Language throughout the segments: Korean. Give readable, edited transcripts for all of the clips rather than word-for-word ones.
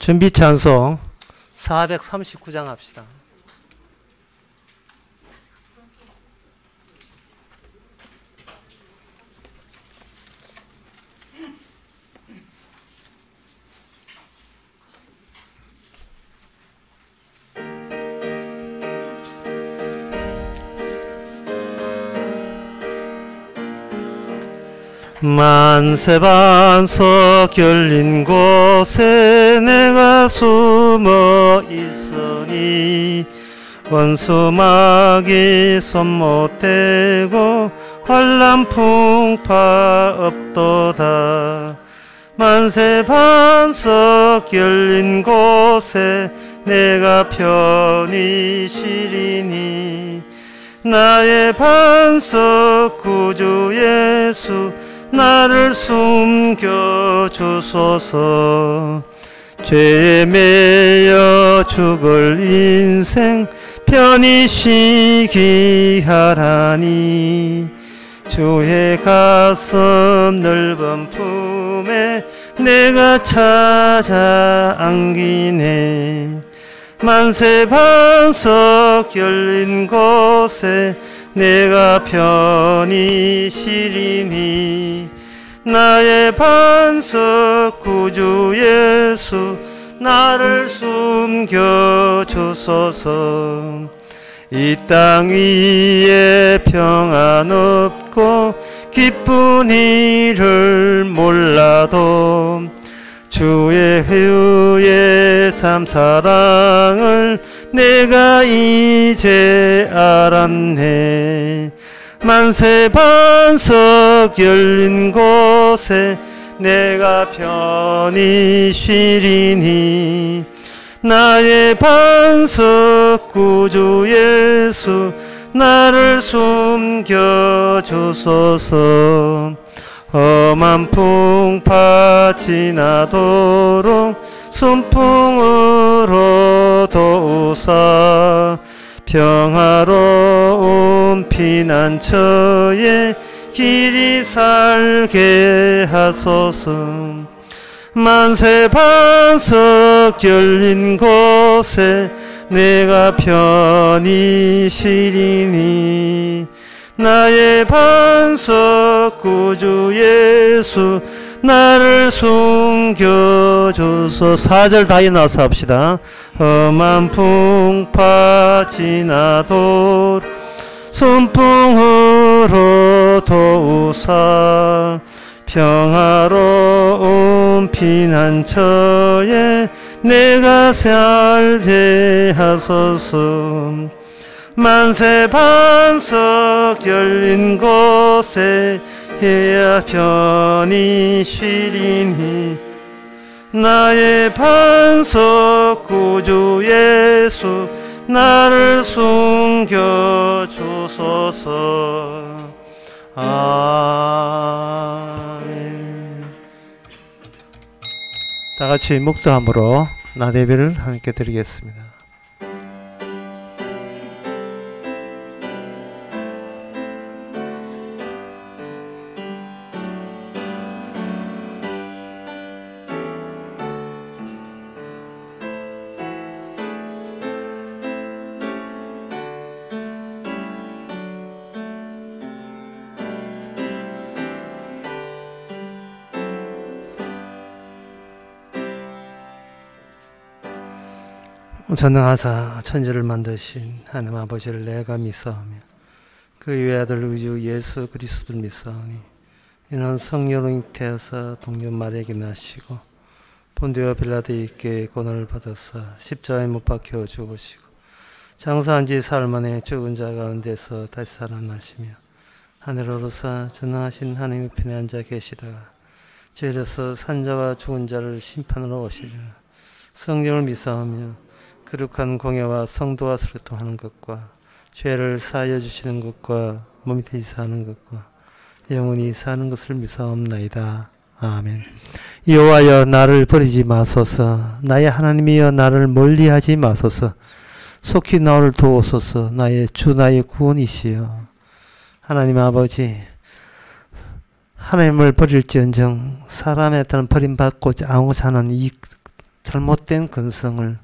준비 찬송 439장 합시다. 만세반석 열린 곳에 내가 숨어 있으니 원수마귀 손 못대고 환난 풍파 없도다. 만세반석 열린 곳에 내가 편히 쉬리니 나의 반석 구주 예수 나를 숨겨주소서. 죄에 매여 죽을 인생 편히 쉬게 하라니 주의 가슴 넓은 품에 내가 찾아 안기네. 만세반석 열린 곳에 내가 편히 쉬리니 나의 반석 구주 예수 나를 숨겨주소서. 이 땅 위에 평안 없고 기쁜 일을 몰라도 주의 후의 참 사랑을 내가 이제 알았네. 만세반석 열린 곳에 내가 편히 쉬리니 나의 반석 구주 예수 나를 숨겨주소서. 험한 풍파 지나도록 순풍으로 도우사 평화로운 피난처에 길이 살게 하소서. 만세반석 열린 곳에 내가 편히 쉬리니 나의 반석 구주 예수 나를 숨겨주소. 4절 다 일어나서 합시다. 험한 풍파 지나도 순풍으로 도우사 평화로운 피난처에 내가 살게 하소서. 만세반석 열린 곳에 해야 편히 쉬리니 나의 반석 구주 예수 나를 숨겨주소서. 아멘. 다같이 묵도함으로 나대비를 함께 드리겠습니다. 전능하사 천지를 만드신 하나님 아버지를 내가 믿사오며 그 외아들 우주 예수 그리스도를 믿사오니 이는 성령으로 잉태하사 동료 마리아에게 나시고 본디오 빌라도에게 고난을 받아사 십자가에 못 박혀 죽으시고 장사한 지 사흘 만에 죽은 자 가운데서 다시 살아나시며 하늘로 오르사 전능하신 하나님의 편에 앉아 계시다가 죄에서 산자와 죽은 자를 심판으로 오시리라. 성령을 믿사오며 거룩한 공예와 성도와 소통하는 것과 죄를 사하여 주시는 것과 몸이 되지 사는 것과 영원히 사는 것을 믿사옵나이다. 아멘. 여호와여 나를 버리지 마소서. 나의 하나님이여 나를 멀리하지 마소서. 속히 나를 도우소서. 나의 주 나의 구원이시여. 하나님 아버지, 하나님을 버릴지언정 사람에 따른 버림받고자 하는 이 잘못된 근성을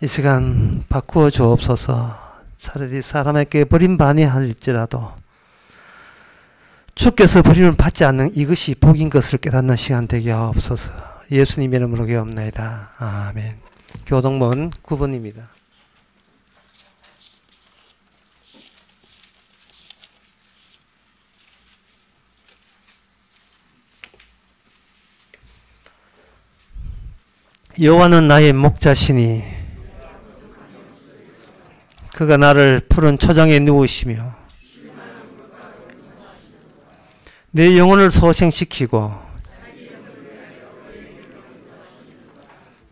이 시간 바꾸어 주옵소서. 차라리 사람에게 버림받아야 할지라도 주께서 버림을 받지 않는 이것이 복인 것을 깨닫는 시간 되게 하옵소서. 예수님의 이름으로 기도합나이다. 아멘. 교동문 9번입니다. 여호와는 나의 목자시니 그가 나를 푸른 초장에 누우시며 내 영혼을 소생시키고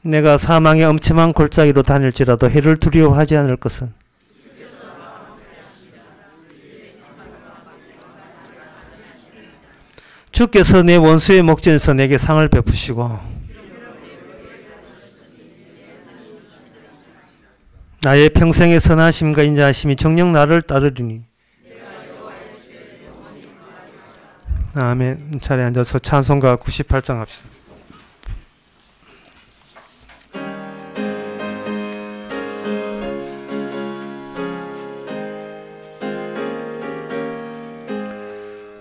내가 사망의 엄침한 골짜기로 다닐지라도 해를 두려워하지 않을 것은 주께서 내 원수의 목전에서 내게 상을 베푸시고 나의 평생의 선하심과 인자하심이 정녕 나를 따르리니. 아멘. 자리에 앉아서 찬송가 98장 합시다.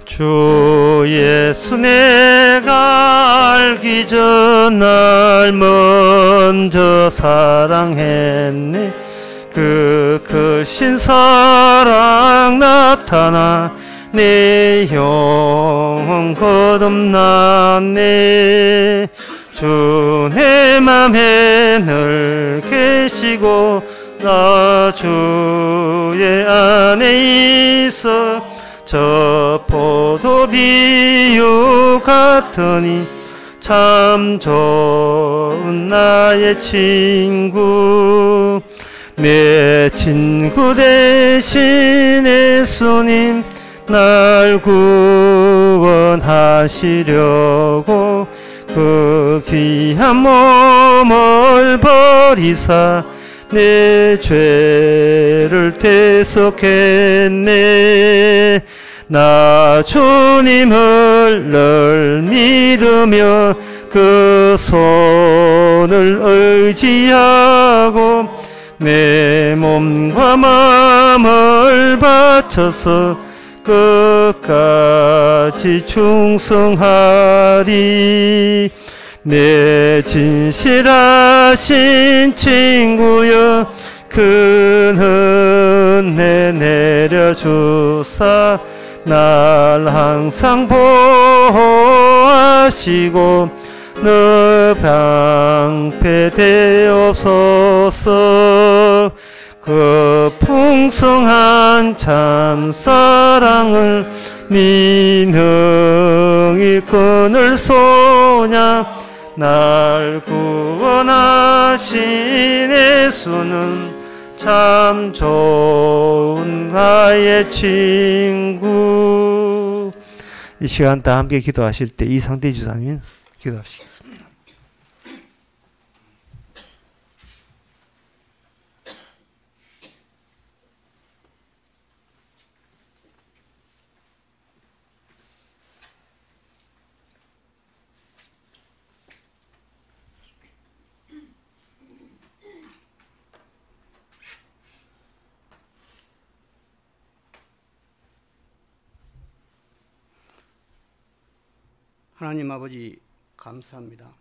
주 예수 내가 알기 전 날 먼저 사랑했네. 그 크신 사랑 나타나 내 영혼 거듭났네. 주 내 맘에 늘 계시고 나 주의 안에 있어 저 포도비유 같으니 참 좋은 나의 친구. 내 친구 대신 예수님 날 구원하시려고 그 귀한 몸을 버리사 내 죄를 대속했네. 나 주님을 늘 믿으며 그 손을 의지하고 내 몸과 마음을 바쳐서 끝까지 충성하리. 내 진실하신 친구여 큰 은혜 내려주사 날 항상 보호하시고 너 방패되옵소서. 그 풍성한 참사랑을 민흥이 끊을 소냐. 날 구원하신 예수는 참 좋은 나의 친구. 이 시간 다 함께 기도하실 때 이상대 주사님 기도하시겠습니다. 하나님 아버지 감사합니다.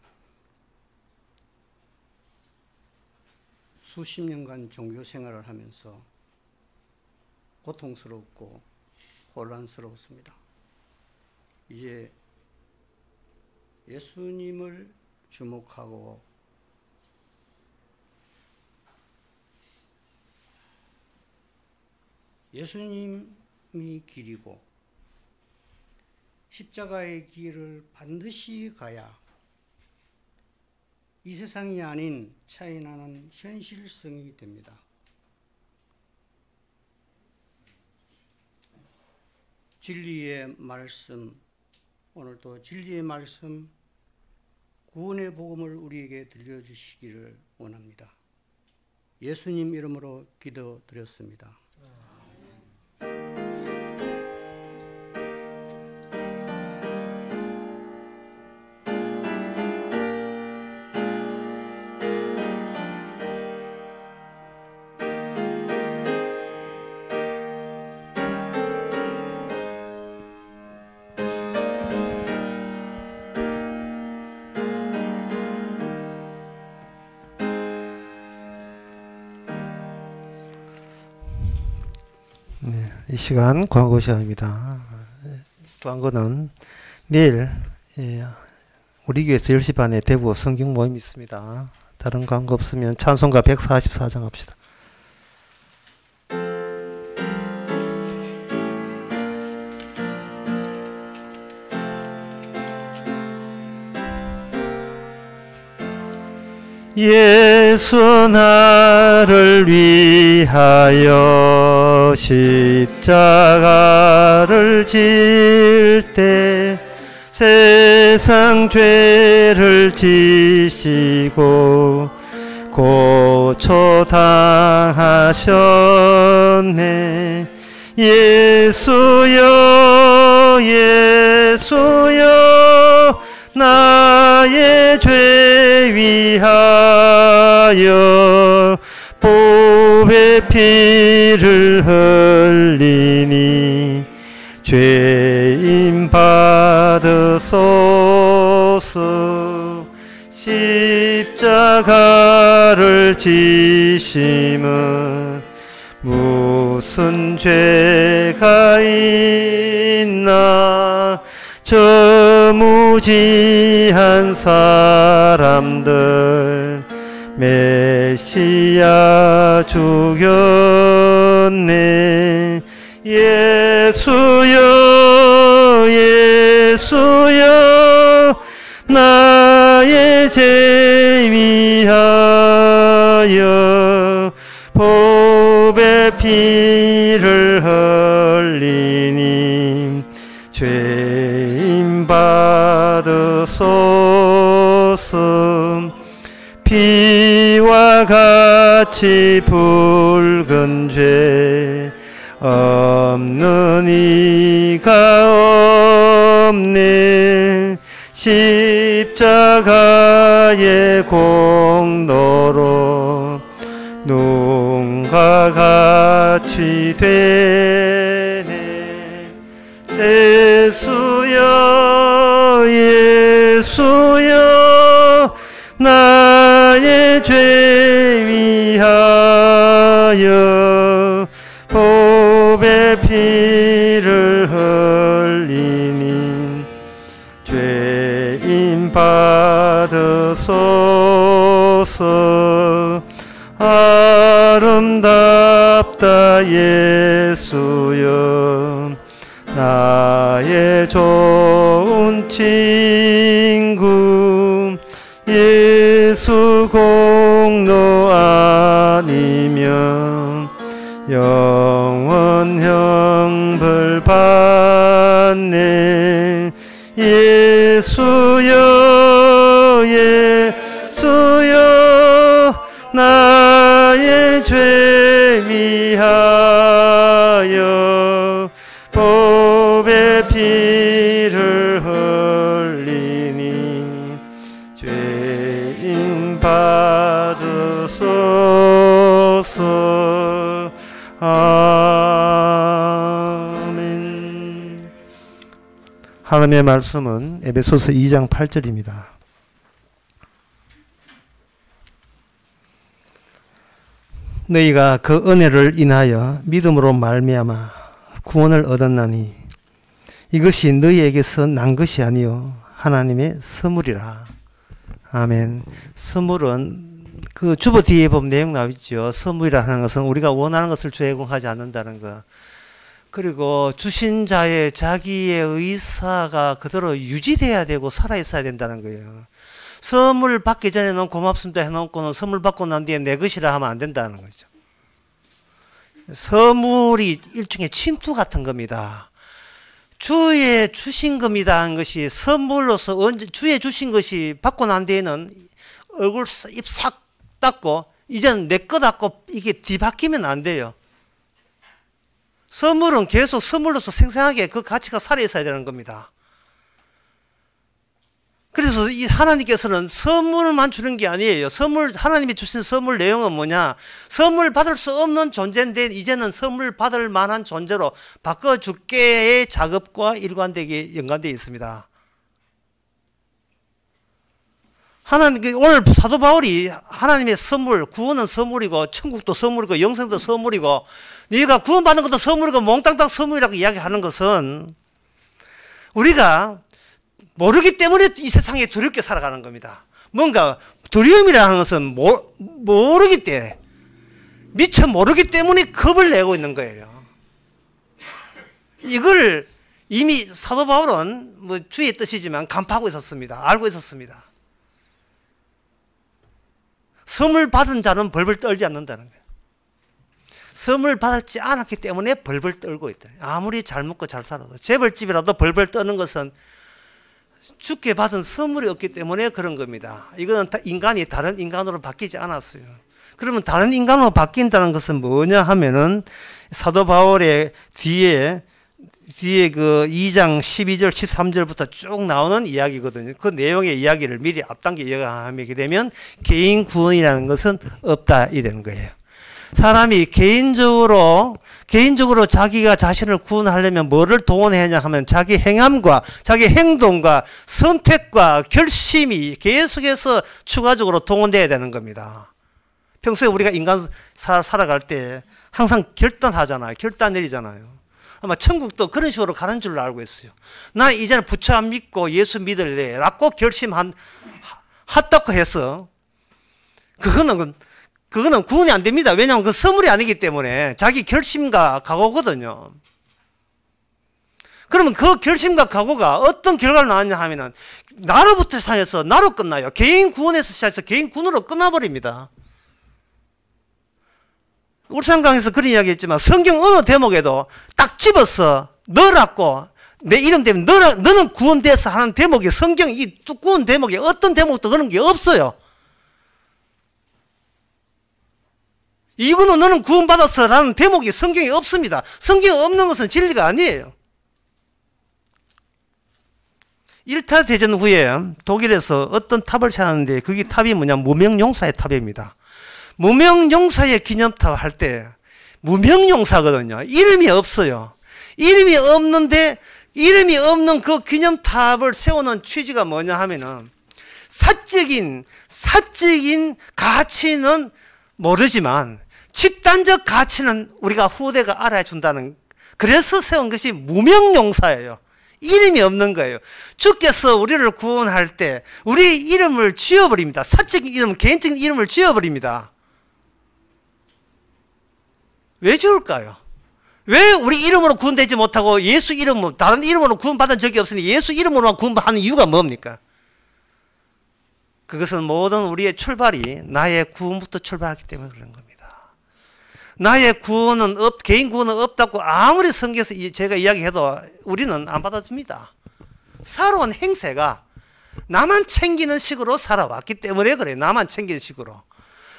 수십 년간 종교 생활을 하면서 고통스럽고 혼란스러웠습니다. 이제 예수님을 주목하고 예수님이 길이고 십자가의 길을 반드시 가야 이 세상이 아닌 차이나는 현실성이 됩니다. 진리의 말씀, 오늘도 진리의 말씀, 구원의 복음을 우리에게 들려주시기를 원합니다. 예수님 이름으로 기도드렸습니다. 시간 광고 시간입니다. 광고는 내일 우리 교회에서 10시 반에 대구 성경 모임이 있습니다. 다른 광고 없으면 찬송가 144장 합시다. 예수 나를 위하여 십자가를 질 때 세상 죄를 지시고 고초당하셨네. 예수여 예수여 나의 죄 위하여 보배 피를 흘리니 죄인 받으소서. 십자가를 지심은 무슨 죄가 있나. 저 무지한 사람들 메시아 죽였네. 예수여 예수여 나의 죄 위하여 보배 피를 흘리니 죄인 받으소서. 피와 같이 붉은 죄 없는 이가 없네. 십자가의 공로로 눈과 같이 되네. 예수여 예수여 나의 죄 위하여 보배 피를 흘리니 죄인 받으소서. 아름답다 예수여 나의 좋은 친구. 예수 공로 아니면 영원 형벌 받네. 예수여 예수여 나의 죄 위하여 보배 피를 흘리니 죄인 받으소서. 아멘. 하나님의 말씀은 에베소서 2장 8절입니다. 너희가 그 은혜를 인하여 믿음으로 말미암아 구원을 얻었나니 이것이 너희에게서 난 것이 아니요 하나님의 선물이라. 아멘. 선물은 그 주보 뒤에 보면 내용 나오죠. 선물이라 하는 것은 우리가 원하는 것을 제공하지 않는다는 것. 그리고 주신 자의 자기의 의사가 그대로 유지돼야 되고 살아있어야 된다는 거예요. 선물 받기 전에는 고맙습니다 해놓고는 선물 받고 난 뒤에 내 것이라 하면 안 된다는 거죠. 선물이 일종의 침투 같은 겁니다. 주의 주신 겁니다 하는 것이 선물로서 언제 주의 주신 것이 받고 난 뒤에는 얼굴 입 싹 닦고 이제는 내 거 닦고 이게 뒤바뀌면 안 돼요. 선물은 계속 선물로서 생생하게 그 가치가 살아있어야 되는 겁니다. 그래서 이 하나님께서는 선물만 주는 게 아니에요. 하나님이 주신 선물 내용은 뭐냐? 선물 받을 수 없는 존재인데 이제는 선물 받을 만한 존재로 바꿔줄게의 작업과 일관되게 연관되어 있습니다. 오늘 사도 바울이 하나님의 선물, 구원은 선물이고 천국도 선물이고 영생도 선물이고 네가 구원받는 것도 선물이고 몽땅땅 선물이라고 이야기하는 것은 우리가 모르기 때문에 이 세상에 두렵게 살아가는 겁니다. 뭔가 두려움이라는 것은 모르기 때문에, 미처 모르기 때문에 겁을 내고 있는 거예요. 이걸 이미 사도 바울은 뭐 주의 뜻이지만 간파하고 있었습니다. 알고 있었습니다. 선물 받은 자는 벌벌 떨지 않는다는 거예요. 선물 받지 않았기 때문에 벌벌 떨고 있다. 아무리 잘 먹고 잘 살아도 재벌집이라도 벌벌 떠는 것은 주께 받은 선물이 없기 때문에 그런 겁니다. 이거는 인간이 다른 인간으로 바뀌지 않았어요. 그러면 다른 인간으로 바뀐다는 것은 뭐냐 하면은 사도 바울의 뒤에 그 2장 12절 13절부터 쭉 나오는 이야기거든요. 그 내용의 이야기를 미리 앞당겨 이야기하게 되면 개인 구원이라는 것은 없다 이 되는 거예요. 사람이 개인적으로 자기가 자신을 구원하려면 뭐를 동원해야 하냐 하면 자기 행함과 자기 행동과 선택과 결심이 계속해서 추가적으로 동원돼야 되는 겁니다. 평소에 우리가 인간 살아갈 때 항상 결단하잖아요. 결단 내리잖아요. 아마 천국도 그런 식으로 가는 줄로 알고 있어요. 나 이제는 부처 안 믿고 예수 믿을래 라고 했다고 해서 그거는 구원이 안 됩니다. 왜냐하면 그 선물이 아니기 때문에 자기 결심과 각오거든요. 그러면 그 결심과 각오가 어떤 결과를 낳았냐 하면은 나로부터 시작해서 나로 끝나요. 개인 구원에서 시작해서 개인 구원으로 끝나버립니다. 울산 강에서 그런 이야기 했지만 성경 어느 대목에도 딱 집어서 너라고 내 이름 때문에 너는 구원돼서 하는 대목이 성경 이 두꺼운 대목에 어떤 대목도 그런 게 없어요. 이거는 너는 구원받았어 라는 대목이 성경에 없습니다. 성경에 없는 것은 진리가 아니에요. 1차 대전 후에 독일에서 어떤 탑을 찾았는데 그게 탑이 뭐냐 무명용사의 탑입니다. 무명용사의 기념탑 할 때 무명용사거든요. 이름이 없어요. 이름이 없는 그 기념탑을 세우는 취지가 뭐냐 하면은 사적인 가치는 모르지만 집단적 가치는 우리가 후대가 알아야 준다는, 그래서 세운 것이 무명용사예요. 이름이 없는 거예요. 주께서 우리를 구원할 때 우리 이름을 지워버립니다. 사적인 이름, 개인적인 이름을 지워버립니다. 왜 지울까요? 왜 우리 이름으로 구원되지 못하고 예수 이름으로, 다른 이름으로 구원받은 적이 없으니 예수 이름으로만 구원하는 이유가 뭡니까? 그것은 모든 우리의 출발이 나의 구원부터 출발하기 때문에 그런 겁니다. 나의 구원은 개인 구원은 없다고 아무리 성경에서 제가 이야기해도 우리는 안 받아줍니다. 살아온 행세가 나만 챙기는 식으로 살아왔기 때문에 그래요. 나만 챙기는 식으로.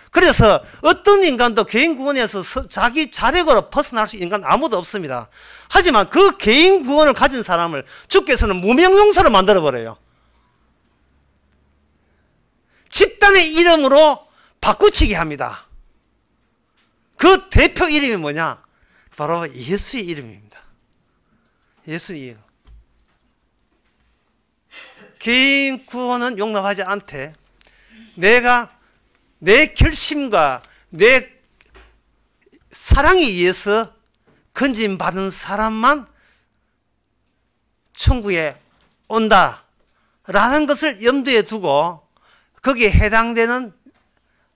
그래서 어떤 인간도 개인 구원에서 자기 자력으로 벗어날 수 있는 인간 아무도 없습니다. 하지만 그 개인 구원을 가진 사람을 주께서는 무명용사로 만들어버려요. 집단의 이름으로 바꾸치게 합니다. 그 대표 이름이 뭐냐? 바로 예수의 이름입니다. 예수의 이름. 개인 구원은 용납하지 않되 내가 내 결심과 내 사랑에 의해서 건진받은 사람만 천국에 온다라는 것을 염두에 두고 거기에 해당되는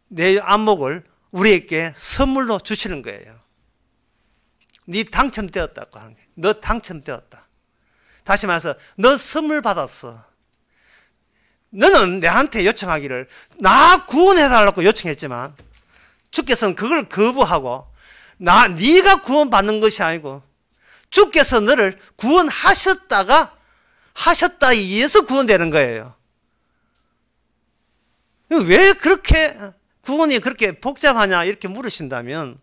내 안목을 우리에게 선물로 주시는 거예요. 네 당첨되었다고 하는 거예요. 너 당첨되었다. 다시 말해서 너 선물 받았어. 너는 내한테 요청하기를 나 구원해달라고 요청했지만 주께서는 그걸 거부하고 네가 구원받는 것이 아니고 주께서 너를 구원하셨다에 의해서 구원되는 거예요. 왜 그렇게 구원이 그렇게 복잡하냐 이렇게 물으신다면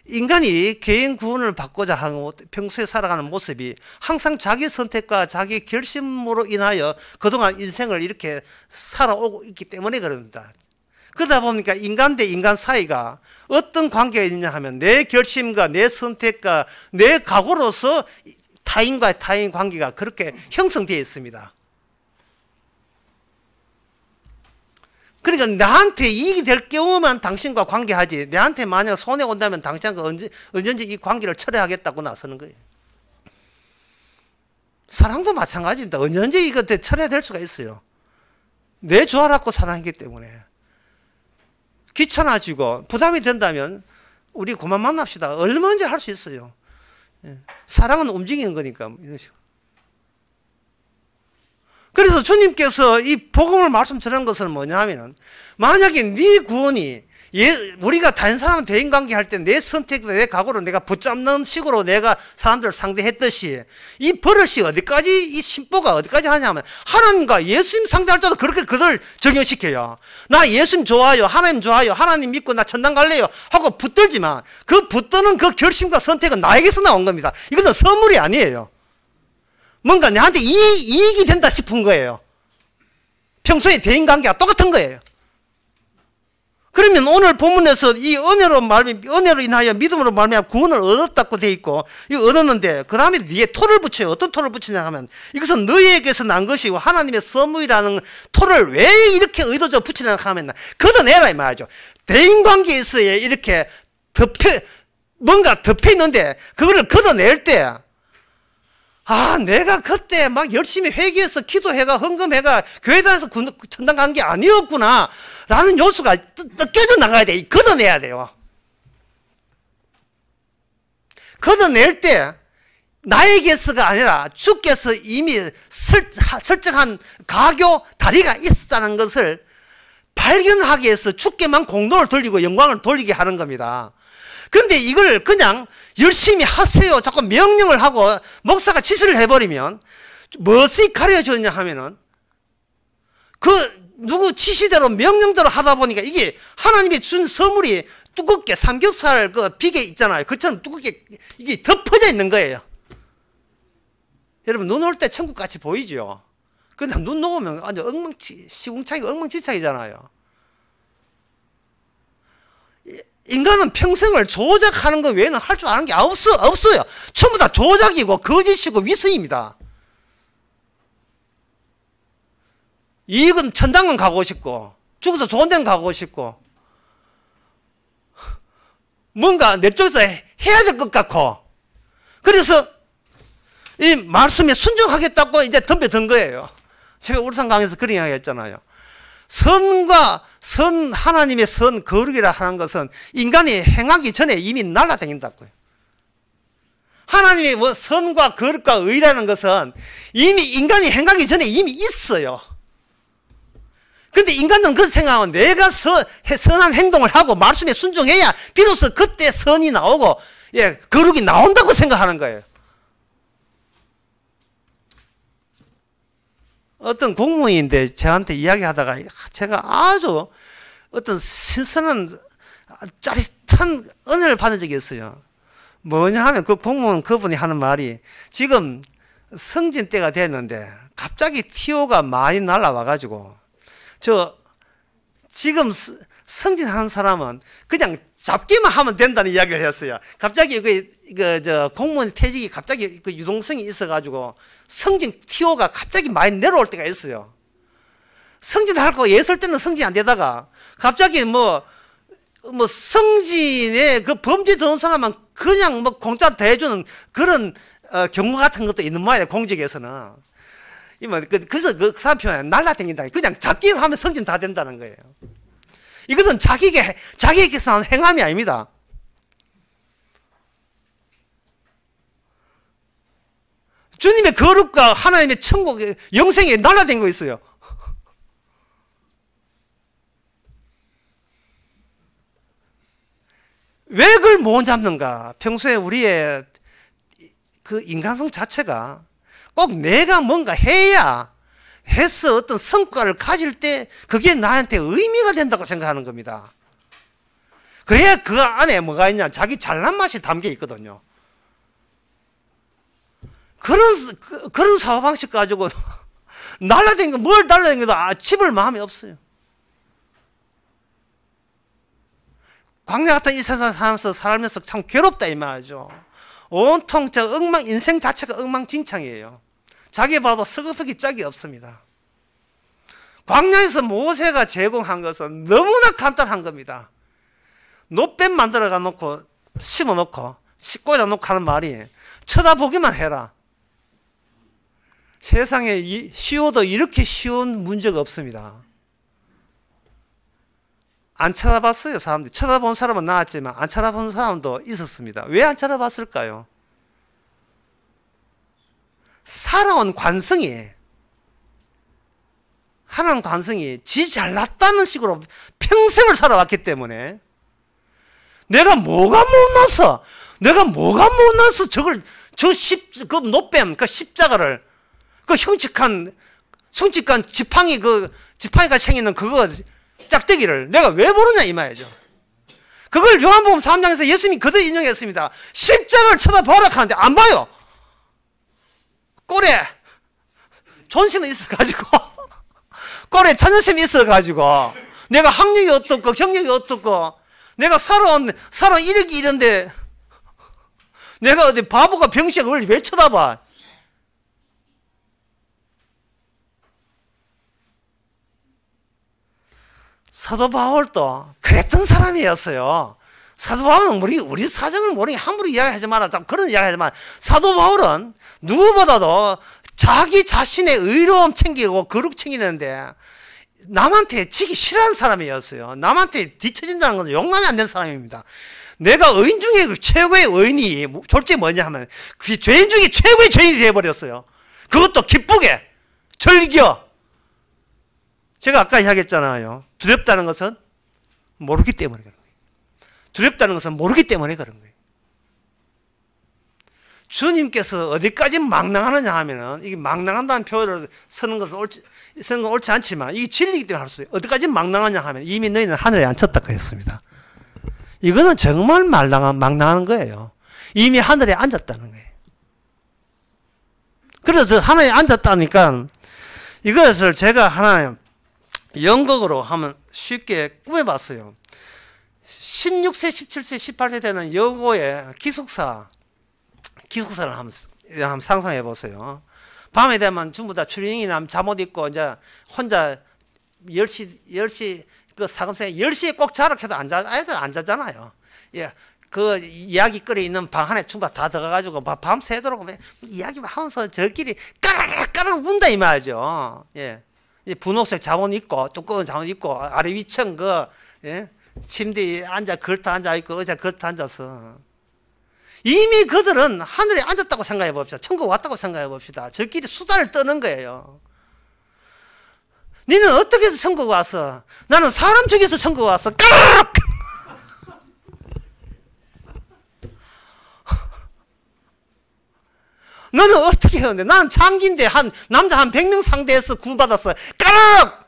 인간이 개인 구원을 받고자 하고 평소에 살아가는 모습이 항상 자기 선택과 자기 결심으로 인하여 그동안 인생을 이렇게 살아오고 있기 때문에 그럽니다. 그러다 보니까 인간 대 인간 사이가 어떤 관계가 있느냐 하면 내 결심과 내 선택과 내 각오로서 타인과의 타인 관계가 그렇게 형성되어 있습니다. 그러니까 나한테 이익이 될 경우만 당신과 관계하지, 내한테 만약 손해 온다면 당신과 언제든지 이 관계를 철회하겠다고 나서는 거예요. 사랑도 마찬가지입니다. 언제든지 이거 철회될 수가 있어요. 내 좋아라고 사랑했기 때문에. 귀찮아지고 부담이 된다면 우리 그만 만납시다. 얼마든지 할 수 있어요. 사랑은 움직이는 거니까. 이런 식으로. 그래서 주님께서 이 복음을 말씀 드린 것은 뭐냐면은, 만약에 네 구원이, 우리가 다른 사람 대인관계 할 때 내 선택, 내 각오를 내가 붙잡는 식으로 내가 사람들을 상대했듯이, 이 버릇이 어디까지, 이 심보가 어디까지 하냐면, 하나님과 예수님 상대할 때도 그렇게 그들 적용시켜요. 나 예수님 좋아요, 하나님 좋아요, 하나님 믿고 나 천당 갈래요 하고 붙들지만, 그 붙드는 그 결심과 선택은 나에게서 나온 겁니다. 이것은 선물이 아니에요. 뭔가 나한테 이익이 된다 싶은 거예요. 평소에 대인관계가 똑같은 거예요. 그러면 오늘 본문에서 이 은혜로 인하여 믿음으로 말미암아 구원을 얻었다고 돼 있고, 이거 얻었는데 그 다음에 뒤에 토를 붙여요. 어떤 토를 붙이냐 하면, 이것은 너희에게서 난 것이고 하나님의 선물이라는 토를 왜 이렇게 의도적으로 붙이냐 하면, 걷어내라 이 말이죠. 대인관계에서의 이렇게 뭔가 덮여 있는데 그거를 걷어낼 때, 내가 그때 막 열심히 회개해서 기도해가 헌금해가 교회 다녀서 천당 간 게 아니었구나 라는 요소가 뜯겨져 나가야 돼. 걷어내야 돼요. 걷어낼 때 나에게서가 아니라 주께서 이미 설정한 가교 다리가 있었다는 것을 발견하기 위해서 주께만 공로를 돌리고 영광을 돌리게 하는 겁니다. 그런데 이걸 그냥 열심히 하세요 자꾸 명령을 하고 목사가 지시를 해버리면 무엇이 가려졌냐 하면은, 누구 지시대로 명령대로 하다 보니까 이게 하나님이 준 선물이 두껍게 삼겹살 비계 있잖아요. 그처럼 두껍게 이게 덮어져 있는 거예요. 여러분, 눈 올 때 천국같이 보이죠? 근데 눈 녹으면 완전 시궁창이고 엉망진창이잖아요. 인간은 평생을 조작하는 것 외에는 할 줄 아는 게 없어요. 전부 다 조작이고 거짓이고 위선입니다. 이익은 천당은 가고 싶고, 죽어서 좋은 데는 가고 싶고, 뭔가 내 쪽에서 해야 될 것 같고, 그래서 이 말씀에 순종하겠다고 이제 덤벼든 거예요. 제가 울산 강에서 그런 이야기 했잖아요. 하나님의 선, 거룩이라 하는 것은 인간이 행하기 전에 이미 날아다닌다고요. 하나님의 선과 거룩과 의라는 것은 이미 인간이 행하기 전에 이미 있어요. 근데 인간은 그렇게 생각하면 내가 선한 행동을 하고 말씀에 순종해야 비로소 그때 선이 나오고, 거룩이 나온다고 생각하는 거예요. 어떤 공무원인데 저한테 이야기하다가 제가 아주 어떤 신선한 짜릿한 은혜를 받은 적이 있어요. 뭐냐 하면 그 공무원 그분이 하는 말이, 지금 성진 때가 됐는데 갑자기 티오가 많이 날라와가지고 지금 성진하는 사람은 그냥 잡기만 하면 된다는 이야기를 했어요. 갑자기 공무원 퇴직이 갑자기 유동성이 있어가지고 성진 티오가 갑자기 많이 내려올 때가 있어요. 성진하고 예설 때는 성진이 안 되다가 갑자기 성진에 그 범죄 들어온 사람은 그냥 공짜 대해주는 그런 경우 같은 것도 있는 모양이에요. 공직에서는. 그래서 그 사람 표현에 날라다닌다. 그냥 잡기만 하면 성진 다 된다는 거예요. 이것은 자기에게서 하는 행함이 아닙니다. 주님의 거룩과 하나님의 천국, 영생에 날아다니고 있어요. 왜 그걸 못 잡는가? 평소에 우리의 그 인간성 자체가 꼭 내가 뭔가 해서 어떤 성과를 가질 때 그게 나한테 의미가 된다고 생각하는 겁니다. 그래야 그 안에 뭐가 있냐? 자기 잘난 맛이 담겨 있거든요. 그런 사고방식 가지고 뭘 날라다니도 집을 마음이 없어요. 광야 같은 이 세상 살면서 참 괴롭다 이 말이죠. 온통 인생 자체가 엉망진창이에요. 자기 봐도 서글프기 짝이 없습니다. 광야에서 모세가 제공한 것은 너무나 간단한 겁니다. 노뱀 만들어 놓고 심어 놓고 꽂아 놓고 하는 말이 쳐다보기만 해라. 세상에 쉬워도 이렇게 쉬운 문제가 없습니다. 안 쳐다봤어요, 사람들이. 쳐다본 사람은 나왔지만 안 쳐다본 사람도 있었습니다. 왜 안 쳐다봤을까요? 살아온 관성이, 하나님 관성이 지 잘났다는 식으로 평생을 살아왔기 때문에 내가 뭐가 못나서 그 노뱀, 그 십자가를, 그 흉측한 지팡이가 생기는 그거 짝대기를 내가 왜 보느냐 이 말이죠. 그걸 요한복음 3장에서 예수님이 그대로 인용했습니다. 십자가를 쳐다보라 하는데 안 봐요. 꼴에 존심이 있어가지고 꼴에 자존심이 있어가지고 내가 학력이 어떻고 경력이 어떻고 내가 살아온 이력이 이런데 내가 어디 바보가 병시야 그걸 왜 쳐다봐. 사도 바울도 그랬던 사람이었어요. 사도 바울은 우리 사정을 모르니 함부로 이야기하지 마라. 그런 이야기 하지 마. 사도 바울은 누구보다도 자기 자신의 의로움 챙기고 거룩 챙기는데 남한테 지기 싫어하는 사람이었어요. 남한테 뒤처진다는 것은 용납이 안 되는 사람입니다. 내가 의인 중에 최고의 의인이 솔직히 뭐냐 하면 그 죄인 중에 최고의 죄인이 되어버렸어요. 그것도 기쁘게 즐겨. 제가 아까 이야기했잖아요. 두렵다는 것은 모르기 때문에 그런 거예요. 두렵다는 것은 모르기 때문에 그런 거예요. 주님께서 어디까지 망랑하느냐 하면은 이게 망랑한다는 표현을 쓰는 건 옳지 않지만 이게 진리이기 때문에 할 수 있어요. 어디까지 망랑하냐 하면 이미 너희는 하늘에 앉혔다고 했습니다. 이거는 정말 망랑한 거예요. 이미 하늘에 앉았다는 거예요. 그래서 하늘에 앉았다니까 이것을 제가 하나 연극으로 한번 쉽게 꾸며봤어요. 16세, 17세, 18세 되는 여고의 기숙사를 한번 상상해 보세요. 밤에 되면 전부 다 추리닝이나 잠옷 입고 이제 혼자 10시 그 사금생에 10시에 꼭 자라 해도 애들 안 자잖아요. 예. 그 이야기거리 있는 방 안에 전부 다 들어가가지고 밤새도록 이야기만 하면서 저끼리 까르르 운다 이 말이죠. 예. 분홍색 잠옷 입고 두꺼운 잠옷 입고 아래 위층 침대에 걸터 앉아 있고 의자 걸터 앉아서 이미 그들은 하늘에 앉았다고 생각해 봅시다. 천국 왔다고 생각해 봅시다. 저끼리 수다를 떠는 거예요. 너는 어떻게 해서 천국 왔어? 나는 사람 중에서 천국 왔어. 까르륵! 너는 어떻게 했는데? 나는 장기인데 남자 한 100명 상대해서 구원받았어. 까르륵!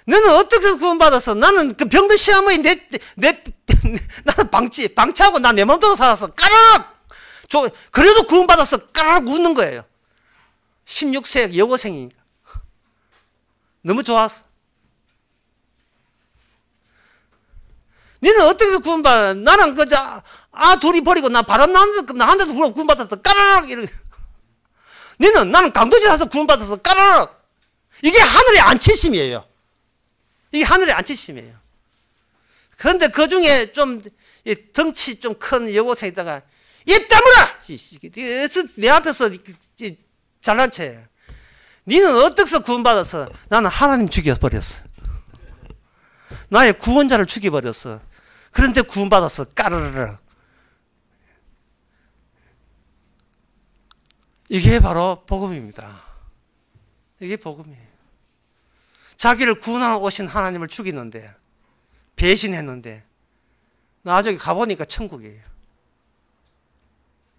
너는 어떻게 구원받았어? 나는 그 병든 시어머니 나는 방치하고 나 내 맘대로 살았어. 까르륵! 그래도 구원받았어. 까르륵 웃는 거예요. 16세 여고생이니까. 너무 좋았어. 너는 어떻게 구원받아? 나는 둘이 버리고 나 바람 나한테도 구원받았어. 까르륵! 이렇게. 나는 강도질 해서 구원받았어. 까르륵! 이게 하늘의 안치심이에요. 이게 하늘의 안치심이에요. 그런데 그 중에 좀 덩치 좀 큰 여고생이 있다가 입 다물어! 내 앞에서 잘난 체. 너는 어떻게 구원받았어? 나는 하나님 죽여버렸어. 나의 구원자를 죽여버렸어. 그런데 구원받았어. 까르르르. 이게 바로 복음입니다. 이게 복음이에요. 자기를 구원하러 오신 하나님을 죽이는데 배신했는데 나중에 가보니까 천국이에요.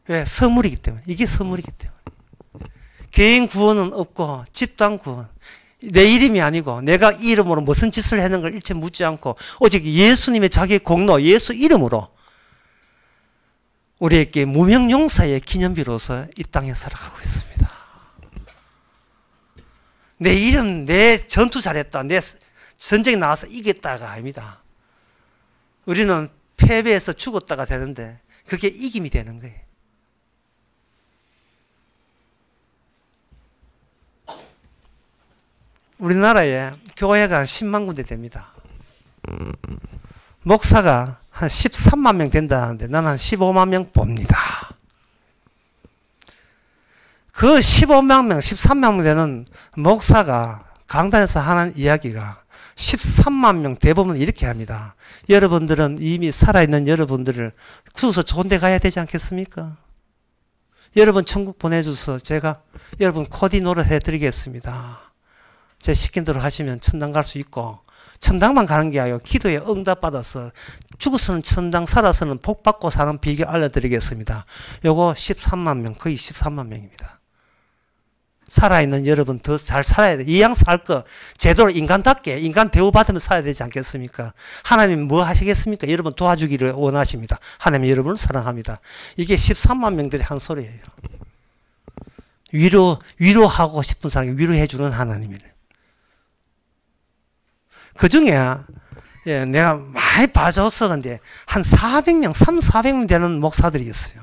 왜? 선물이기 때문에. 이게 선물이기 때문에. 개인 구원은 없고 집단 구원. 내 이름이 아니고 내가 이 이름으로 무슨 짓을 했는 걸 일체 묻지 않고 오직 예수님의 자기의 공로 예수 이름으로 우리에게 무명용사의 기념비로서 이 땅에 살아가고 있습니다. 내 이름, 내 전투 잘했다, 내 전쟁에 나와서 이겼다가 아닙니다. 우리는 패배해서 죽었다가 되는데 그게 이김이 되는 거예요. 우리나라에 교회가 한 10만 군데 됩니다. 목사가 한 13만 명 된다는데 나는 한 15만 명 봅니다. 그 15만 명, 13만 명 되는 목사가 강단에서 하는 이야기가 13만 명 대부분 이렇게 합니다. 여러분들은 이미 살아있는 여러분들을 죽어서 좋은 데 가야 되지 않겠습니까? 여러분 천국 보내줘서 제가 여러분 코디 노릇 해드리겠습니다. 제 시킨 대로 하시면 천당 갈 수 있고, 천당만 가는 게 아니고 기도에 응답받아서 죽어서는 천당, 살아서는 복 받고 사는 비결 알려드리겠습니다. 요거 13만 명, 거의 13만 명입니다. 살아있는 여러분 더 잘 살아야 돼. 이왕 살 거 제대로 인간답게 인간 대우받으면서 살아야 되지 않겠습니까? 하나님 뭐 하시겠습니까? 여러분 도와주기를 원하십니다. 하나님 여러분을 사랑합니다. 이게 13만 명들이 한 소리예요. 위로하고 싶은 사람이 위로해주는 하나님이네. 그 중에 내가 많이 봐줘서 근데 한 400명, 400명 되는 목사들이 있어요.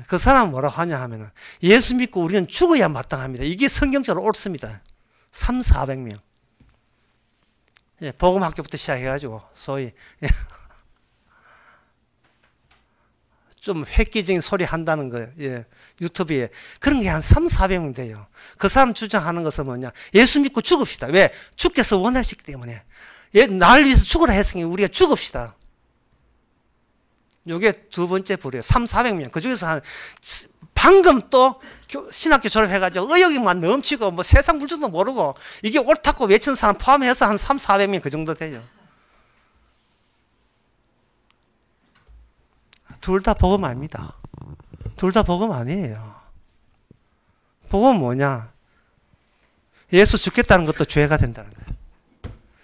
그 사람은 뭐라고 하냐 하면은 예수 믿고 우리는 죽어야 마땅합니다. 이게 성경적으로 옳습니다. 400명. 복음학교부터 시작해가지고 소위 좀 획기적인 소리 한다는 거 유튜브에 그런 게 한 400명 돼요. 그 사람 주장하는 것은 뭐냐? 예수 믿고 죽읍시다. 왜? 주께서 원하시기 때문에. 나를 위해서 죽으라 했으니 우리가 죽읍시다. 요게 두 번째 부류예요. 400명. 그 중에서 한, 방금 또 신학교 졸업해가지고 의욕이만 넘치고 뭐 세상 물줄도 모르고 이게 옳다고 외치는 사람 포함해서 한 400명 그 정도 돼요. 둘 다 복음 아닙니다. 둘 다 복음 아니에요. 복음은 뭐냐? 예수 죽겠다는 것도 죄가 된다는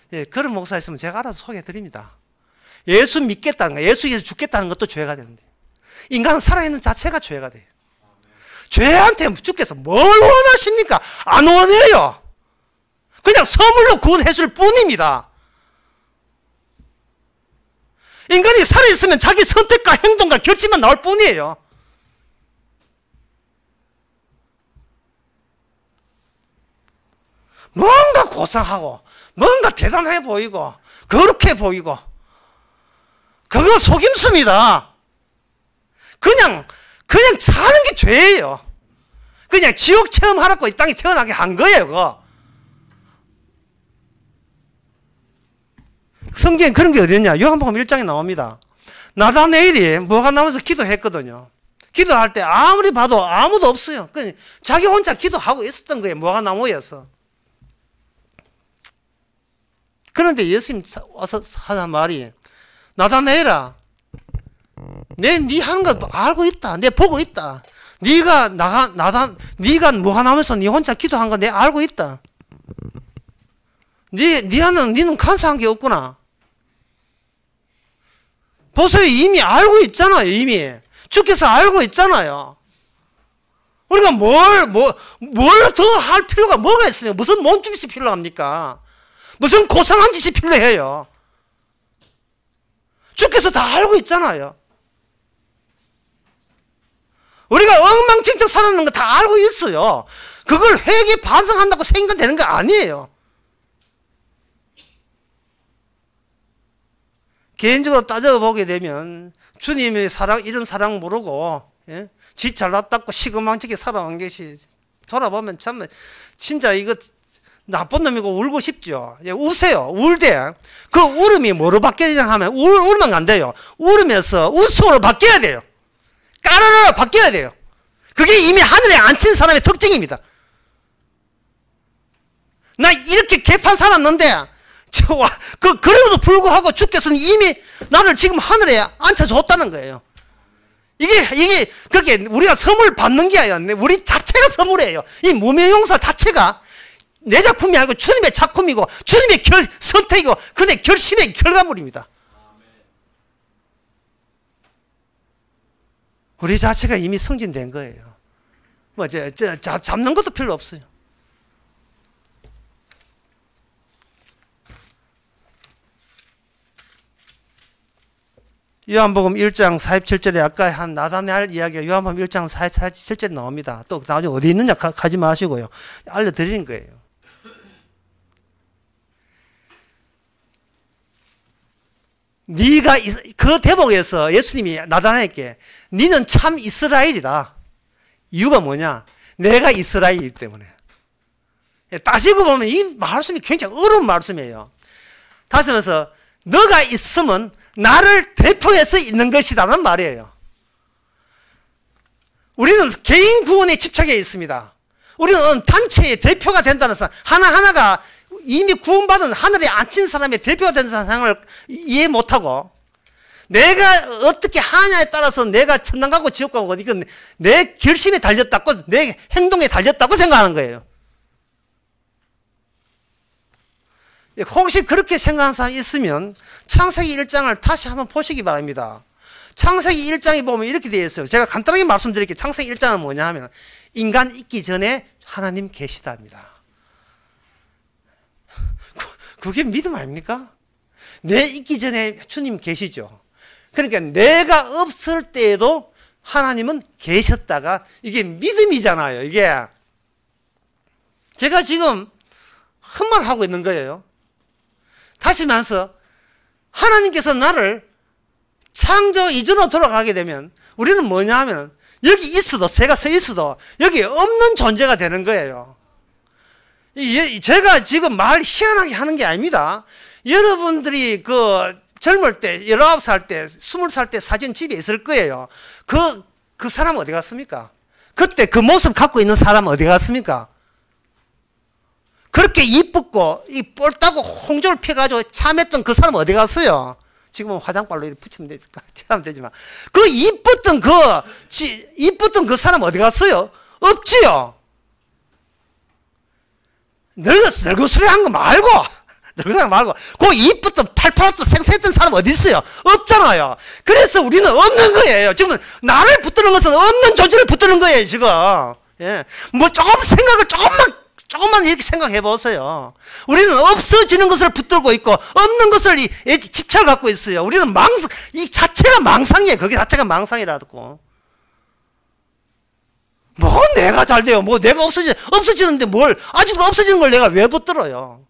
거예요. 그런 목사 있으면 제가 알아서 소개해 드립니다. 예수 믿겠다는 거, 예수 위해서 죽겠다는 것도 죄가 되는데, 인간은 살아있는 자체가 죄가 돼요. 죄한테 주께서 뭘 원하십니까? 안 원해요. 그냥 선물로 구원해 줄 뿐입니다. 인간이 살아있으면 자기 선택과 행동과 결심만 나올 뿐이에요. 뭔가 고상하고, 뭔가 대단해 보이고, 거룩해 보이고, 그거 속임수입니다. 그냥 사는 게 죄예요. 그냥 지옥 체험하라고 이 땅에 태어나게 한 거예요, 그거. 성경에 그런 게 어딨냐? 요한복음 1장에 나옵니다. 나다네일이 뭐가 나오면서 기도했거든요. 기도할 때 아무리 봐도 아무도 없어요. 그냥 자기 혼자 기도하고 있었던 거예요. 뭐가 나무에서. 그런데 예수님 와서 하는 말이, 나다네일아, 네 하는 거 알고 있다. 내 보고 있다. 네가 뭐가 나오면서 네 혼자 기도한 거 내 알고 있다. 니는 간사한 게 없구나. 보세요. 이미 알고 있잖아요. 이미. 주께서 알고 있잖아요. 우리가 뭘 더 할 필요가 뭐가 있습니까? 무슨 몸짓이 필요합니까? 무슨 고상한 짓이 필요해요? 주께서 다 알고 있잖아요. 우리가 엉망진창 살아있는 거 다 알고 있어요. 그걸 회개 반성한다고 생각 되는 거 아니에요. 개인적으로 따져보게 되면 주님의 사랑, 이런 사랑 모르고 지 잘났다고 시금망치게 살아온 것이 돌아보면 참 진짜 이거 나쁜 놈이고 울고 싶죠. 우세요. 울 때 그 울음이 뭐로 바뀌어야 되냐 하면 울면 안 돼요. 울으면서 웃음으로 바뀌어야 돼요. 까르르 바뀌어야 돼요. 그게 이미 하늘에 앉힌 사람의 특징입니다. 나 이렇게 개판 살았는데 그럼에도 불구하고 주께서는 이미 나를 지금 하늘에 앉혀줬다는 거예요. 이게 그렇게 우리가 선물 받는 게 아니라 우리 자체가 선물이에요. 이 무명용사 자체가 내 작품이 아니고 주님의 작품이고 주님의 선택이고 그의 결심의 결과물입니다. 우리 자체가 이미 승진된 거예요. 잡는 것도 필요 없어요. 요한복음 1장 47절에 아까 한 나다나엘 이야기가 요한복음 1장 47절에 나옵니다. 또 나중에 어디 있느냐 가지 마시고요. 알려드리는 거예요. 네가 그 대목에서 예수님이 나다나엘에게 네는 참 이스라엘이다. 이유가 뭐냐? 내가 이스라엘이기 때문에. 따지고 보면 이 말씀이 굉장히 어려운 말씀이에요. 다시 말해서 너가 있으면 나를 대표해서 있는 것이라는 말이에요. 우리는 개인 구원에 집착해 있습니다. 우리는 단체의 대표가 된다는 사람, 하나하나가 이미 구원받은 하늘에 앉힌 사람의 대표가 된 상황을 이해 못하고, 내가 어떻게 하냐에 따라서 내가 천당 가고 지옥 가고, 이건 내 결심에 달렸다고, 내 행동에 달렸다고 생각하는 거예요. 혹시 그렇게 생각하는 사람이 있으면 창세기 1장을 다시 한번 보시기 바랍니다. 창세기 1장에 보면 이렇게 되어 있어요. 제가 간단하게 말씀드릴게요. 창세기 1장은 뭐냐 하면 인간 있기 전에 하나님 계시다입니다. 그게 믿음 아닙니까? 내 있기 전에 주님 계시죠. 그러니까 내가 없을 때에도 하나님은 계셨다가, 이게 믿음이잖아요. 이게 제가 지금 헛말하고 있는 거예요. 다시 말해서 하나님께서 나를 창조 이전으로 돌아가게 되면 우리는 뭐냐 하면 여기 있어도, 제가 서 있어도 여기 없는 존재가 되는 거예요. 제가 지금 말 희한하게 하는 게 아닙니다. 여러분들이 그 젊을 때 19살 때 20살 때 사진 집에 있을 거예요. 그 사람 어디 갔습니까? 그때 그 모습 갖고 있는 사람 어디 갔습니까? 그렇게 이쁘고 이 뻘따고 홍조를 펴가지고 참했던 그 사람 어디 갔어요? 지금은 화장발로 이렇게 붙이면 되지만 그 이뻤던 그 사람 어디 갔어요? 없지요. 늙어서리 한 거 말고, 그 이뻤던 팔팔했던 생생했던 사람 어디 있어요? 없잖아요. 그래서 우리는 없는 거예요. 지금 나를 붙드는 것은 없는 존재를 붙드는 거예요, 지금. 예. 뭐 조금만 이렇게 생각해 보세요. 우리는 없어지는 것을 붙들고 있고 없는 것을 집착을 갖고 있어요. 우리는 이 자체가 망상이에요. 그게 자체가 망상이라고. 뭐 내가 잘 돼요. 뭐 내가 없어지는데 뭘, 아직도 없어지는 걸 내가 왜 붙들어요?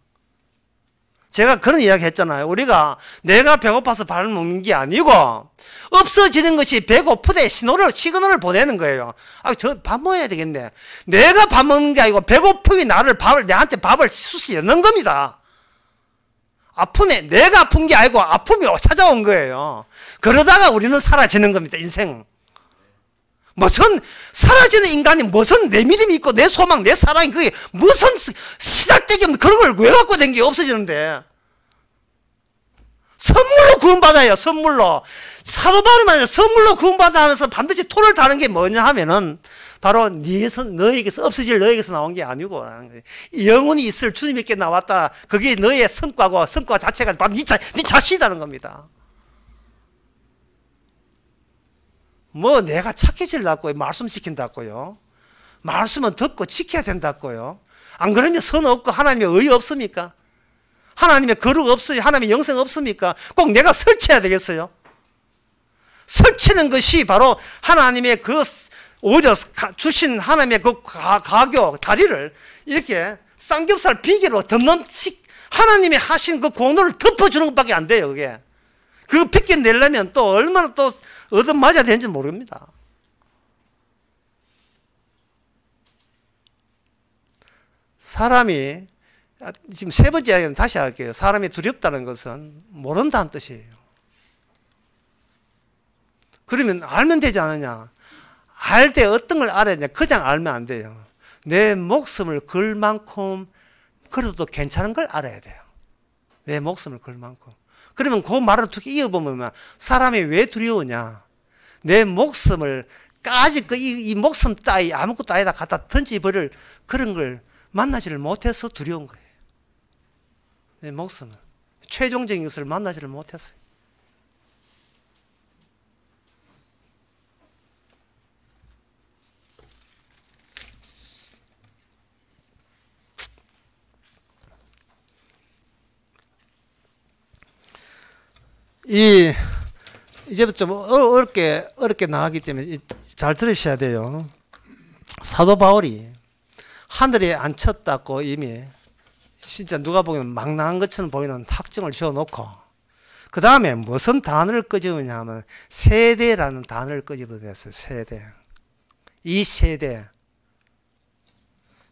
제가 그런 이야기 했잖아요. 우리가 내가 배고파서 밥을 먹는 게 아니고 없어지는 것이 배고프대 시그널을 보내는 거예요. 저 밥 먹어야 되겠네. 내가 밥 먹는 게 아니고 배고픔이 내한테 밥을 수시 여는 겁니다. 아프네. 내가 아픈 게 아니고 아픔이 찾아온 거예요. 그러다가 우리는 사라지는 겁니다. 인생. 무슨 사라지는 인간이 무슨 내 믿음이 있고 내 소망, 내 사랑이, 그게 무슨 시달되기 없는 그런 걸 왜 갖고 된 게 없어지는데. 선물로 구원받아요. 선물로. 사도 바울이 말이죠. 선물로 구원받아면서 반드시 토를 다는 게 뭐냐 하면은 바로 너에게서 없어질 너에게서 나온 게 아니고 영원히 있을 주님께 나왔다. 그게 너의 성과고 성과 자체가 바로 네 자신이라는 겁니다. 뭐 내가 착해지려고 말씀 지킨다고요. 말씀은 듣고 지켜야 된다고요. 안 그러면 선 없고 하나님의 의 없습니까? 하나님의 거룩 없어요? 하나님의 영생 없습니까? 꼭 내가 설치해야 되겠어요? 설치는 것이 바로 하나님의 오히려 주신 하나님의 그 가교, 다리를 이렇게 쌍겹살 비계로 덮는 하나님이 하신 그 공로를 덮어주는 것밖에 안 돼요, 그게. 그거 벗겨내려면 또 얼마나 또 얻어맞아야 되는지 모릅니다. 사람이, 지금 세 번째 이야기는 다시 할게요. 사람이 두렵다는 것은 모른다는 뜻이에요. 그러면 알면 되지 않느냐? 알 때 어떤 걸 알아야 되냐? 그냥 알면 안 돼요. 내 목숨을 걸 만큼 그래도 괜찮은 걸 알아야 돼요. 내 목숨을 걸 만큼. 그러면 그 말을 툭 이어보면 사람이 왜 두려우냐? 내 목숨을 이 목숨 따위 아무것도 아니다 갖다 던지버릴 그런 걸 만나지를 못해서 두려운 거예요. 내 목숨을. 최종적인 것을 만나지를 못했어요. 이제부터 좀 어렵게 나가기 때문에 잘 들으셔야 돼요. 사도 바울이 하늘에 앉혔다고 이미 진짜 누가 보면 막 나간 것처럼 보이는 확증을 지어놓고 그 다음에 무슨 단어를 끄집으냐 하면 세대라는 단어를 끄집어냈어요. 세대. 이 세대.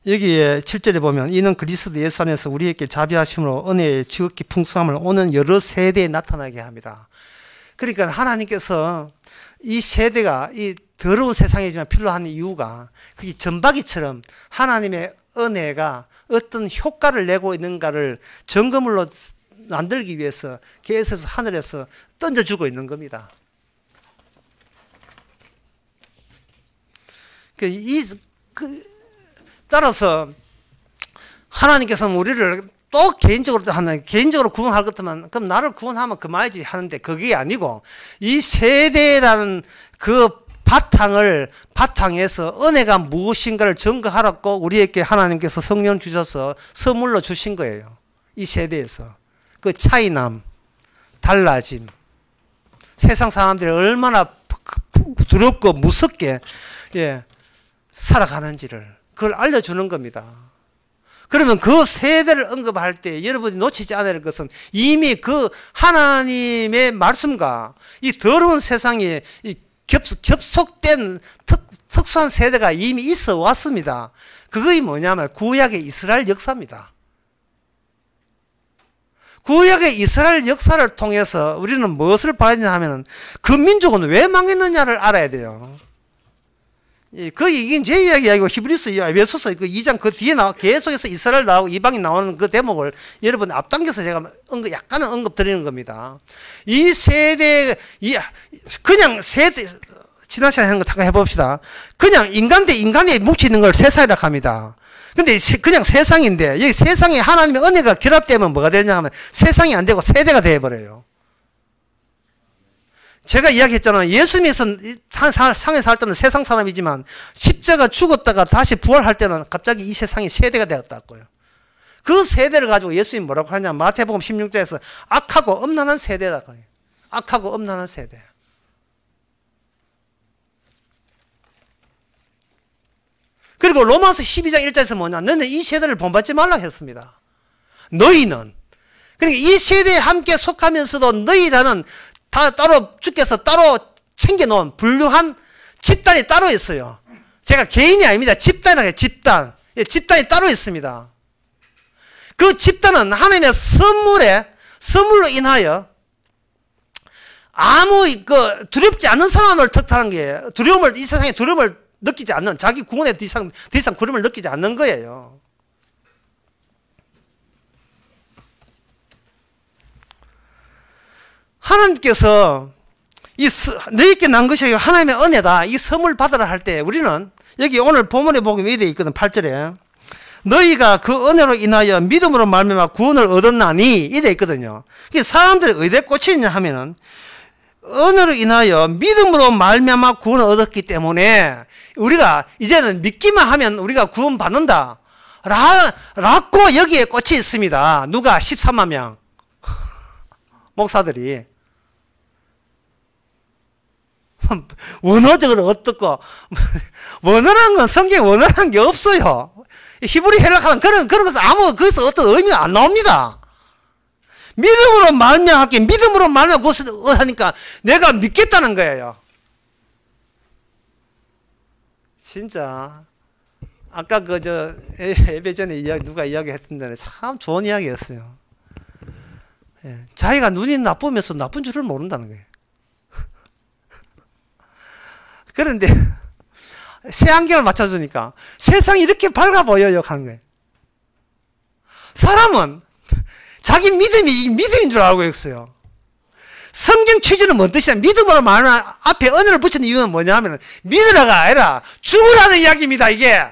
여기에 7절에 보면 이는 그리스도 예수 안에서 우리에게 자비하심으로 은혜의 지극히 풍성함을 오는 여러 세대에 나타나게 합니다. 그러니까 하나님께서 이 세대가 이 더러운 세상이지만 필요한 이유가 그게 전박이처럼 하나님의 은혜가 어떤 효과를 내고 있는가를 점검으로 만들기 위해서 계속해서 하늘에서 던져주고 있는 겁니다. 따라서 하나님께서는 우리를 또 개인적으로 구원할 것 같으면 그럼 나를 구원하면 그만이지 하는데 그게 아니고 이 세대라는 그 바탕에서 은혜가 무엇인가를 증거하라고 우리에게 하나님께서 성령 주셔서 선물로 주신 거예요. 이 세대에서 그 차이남, 달라짐, 세상 사람들이 얼마나 두렵고 무섭게 살아가는지를 그걸 알려주는 겁니다. 그러면 그 세대를 언급할 때 여러분이 놓치지 않아야 할 것은 이미 그 하나님의 말씀과 이 더러운 세상에 겹속된 특수한 세대가 이미 있어 왔습니다. 그것이 뭐냐면 구약의 이스라엘 역사입니다. 구약의 이스라엘 역사를 통해서 우리는 무엇을 봐야 하면 그 민족은 왜 망했느냐를 알아야 돼요. 이게 제 이야기 아니고 히브리서 에베소서 그 2장 그 뒤에 계속해서 이스라엘 나오고 이방이 나오는 그 대목을 여러분 앞당겨서 제가 약간은 언급 드리는 겁니다. 이 세대, 그냥 세대, 지난 시간에 하는 거 잠깐 해봅시다. 그냥 인간 대 인간이 뭉치는 걸 세상이라고 합니다. 근데 그냥 세상인데 여기 세상에 하나님의 은혜가 결합되면 뭐가 되냐 하면 세상이 안 되고 세대가 되어버려요. 제가 이야기했잖아요. 예수님께서 상에 살 때는 세상 사람이지만 십자가 죽었다가 다시 부활할 때는 갑자기 이 세상이 세대가 되었다고요. 그 세대를 가지고 예수님이 뭐라고 하냐 마태복음 16장에서 악하고 음란한 세대라고 해요. 악하고 음란한 세대. 그리고 로마서 12장 1절에서 뭐냐 너는 이 세대를 본받지 말라 했습니다. 너희는 그러니까 이 세대에 함께 속하면서도 너희라는 따로 주께서 따로 챙겨놓은 분류한 집단이 따로 있어요. 제가 개인이 아닙니다. 집단이라고 해요. 집단. 집단이 따로 있습니다. 그 집단은 하나님의 선물로 인하여 아무 두렵지 않는 사람을 탓하는 게 이 세상에 두려움을 느끼지 않는 자기 구원에 더 이상 두려움을 느끼지 않는 거예요. 하나님께서 너희에게 난 것이 하나님의 은혜다. 이 선물 받으라 할 때 우리는 여기 오늘 본문에 보면 이렇게 되어 있거든. 8절에 너희가 그 은혜로 인하여 믿음으로 말미암아 구원을 얻었나니 이래 되어 있거든요. 사람들이 어디에 꽂히느냐 하면은 은혜로 인하여 믿음으로 말미암아 구원을 얻었기 때문에 우리가 이제는 믿기만 하면 우리가 구원 받는다 라고 여기에 꽂혀 있습니다. 누가 13만 명 목사들이 원어적으로 어떻고 원어라는 건 성경에 원어라는 게 없어요. 히브리 헬라어는 그런 것은 거기서 어떤 의미가 안 나옵니다. 믿음으로 말미암게 믿음으로 말미암아 그것을 하니까 내가 믿겠다는 거예요. 진짜 아까 예배 전에 누가 이야기했던데 참 좋은 이야기였어요. 자기가 눈이 나쁘면서 나쁜 줄을 모른다는 거예요. 그런데 새 안경을 맞춰주니까 세상이 이렇게 밝아 보여요 하는 거예요. 사람은 자기 믿음이 믿음인 줄 알고 있어요. 성경 취지는 뭔 뜻이냐? 믿음으로 말하면 앞에 은혜를 붙이는 이유는 뭐냐면 믿으라가 아니라 죽으라는 이야기입니다. 이게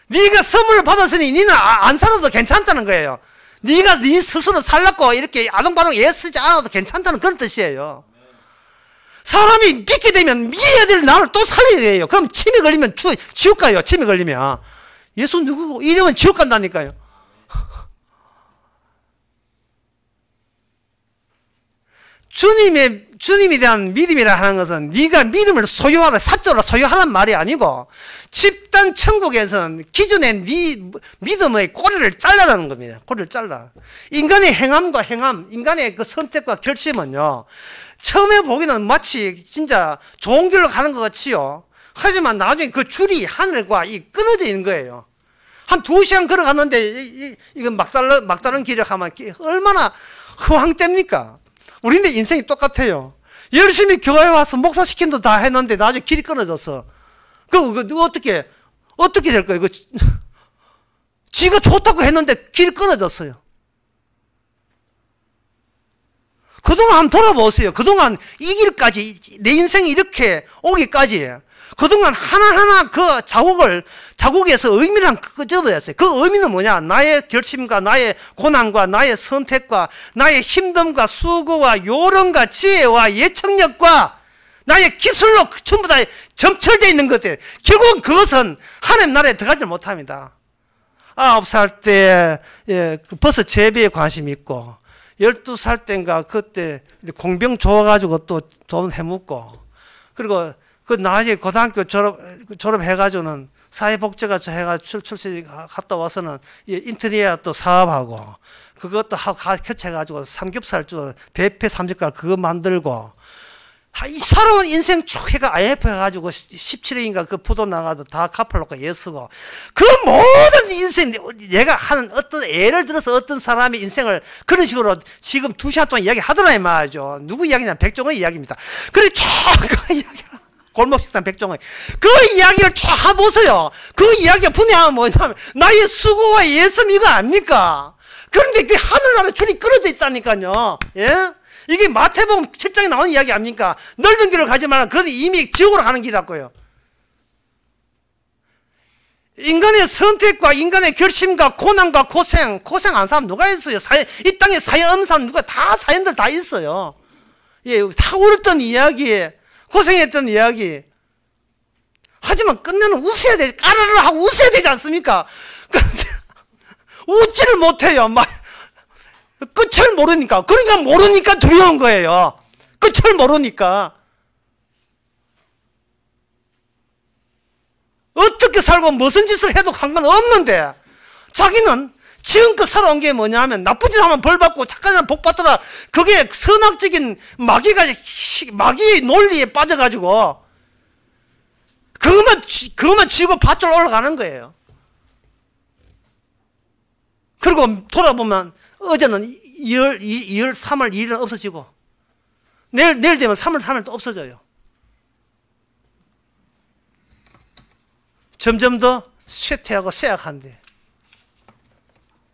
네가 선물을 받았으니 니는 안 살아도 괜찮다는 거예요. 네가 네 스스로 살랐고 이렇게 아동바동 애쓰지 않아도 괜찮다는 그런 뜻이에요. 사람이 믿게 되면 믿어야 될 나를 또 살려야 돼요. 그럼 침이 걸리면 지옥 가요. 침이 걸리면. 예수 누구고? 이러면 지옥 간다니까요. 주님에 대한 믿음이라 하는 것은 네가 믿음을 소유하라, 사적으로 소유하라는 말이 아니고 집단 천국에서는 기존의 네 믿음의 꼬리를 잘라라는 겁니다. 꼬리를 잘라. 인간의 행함과 행함, 인간의 그 선택과 결심은요, 처음에 보기는 마치 진짜 좋은 길로 가는 것 같지요. 하지만 나중에 그 줄이 하늘과 끊어져 있는 거예요. 한 2시간 걸어갔는데 이건 막다른 길을 가면 얼마나 허황됩니까? 우리네 인생이 똑같아요. 열심히 교회에 와서 목사시킨도 다 했는데 나중에 길이 끊어졌어. 그 어떻게 될 거예요? 지가 좋다고 했는데 길이 끊어졌어요. 그동안 한번 돌아보세요. 그동안 이 길까지, 내 인생이 이렇게 오기까지, 그동안 하나하나 그 자국에서 의미를 끄집어냈어요. 그 의미는 뭐냐? 나의 결심과 나의 고난과 나의 선택과 나의 힘듦과 수고와 요령과 지혜와 예측력과 나의 기술로 전부 다 점철되어 있는 것들. 결국은 그것은 하나님 나라에 들어가지 못합니다. 9살 때 그 버섯 재배에 관심이 있고, 12살 때인가 그때 공병 좋아가지고 또 돈 해먹고, 그리고 그 나중에 고등학교 졸업해가지고는 사회복지가 해가지고 출시 갔다 와서는 인테리어 또 사업하고, 그것도 하고 교체해가지고 삼겹살 대패 삼겹살 그거 만들고, 이 사람은 인생 쭉 해가 IF 해가지고 17억인가 그 부도 나가도 다 갚아놓고 예쓰고, 그 모든 인생, 얘가 하는 예를 들어서 어떤 사람의 인생을 그런 식으로 지금 2시간 동안 이야기 하더라 이 말이죠. 누구 이야기냐? 백종의 이야기입니다. 그래 쭉 그 이야기, 골목식당 백종의 그 이야기를 쫙 보세요. 그 이야기가 분해하면 뭐냐면 나의 수고와 예씀 이거 아닙니까? 그런데 그 하늘나라 줄이 끊어져 있다니까요. 예? 이게 마태복음 7장에 나오는 이야기 아닙니까? 넓은 길을 가지 말라. 그건 이미 지옥으로 가는 길이라고요. 인간의 선택과 인간의 결심과 고난과 고생 안 사람 누가 있어요? 이 땅에 사연 없는 사람 누가 다 사연들 다 있어요. 예, 사울었던 이야기, 고생했던 이야기. 하지만 끝내는 웃어야 돼. 까르르 하고 웃어야 되지 않습니까? 웃지를 못해요. 끝을 모르니까. 그러니까 모르니까 두려운 거예요. 끝을 모르니까. 어떻게 살고 무슨 짓을 해도 상관없는데, 자기는 지금껏 살아온 게 뭐냐 하면 나쁜 짓 하면 벌 받고 착한 짓 하면 복 받더라. 그게 선악적인 마귀의 논리에 빠져가지고 그것만 쥐고 밭으로 올라가는 거예요. 그리고 돌아보면 어제는 2월, 3월 2일은 없어지고 내일 되면 3월 3일 또 없어져요. 점점 더 쇠퇴하고 쇠약한데,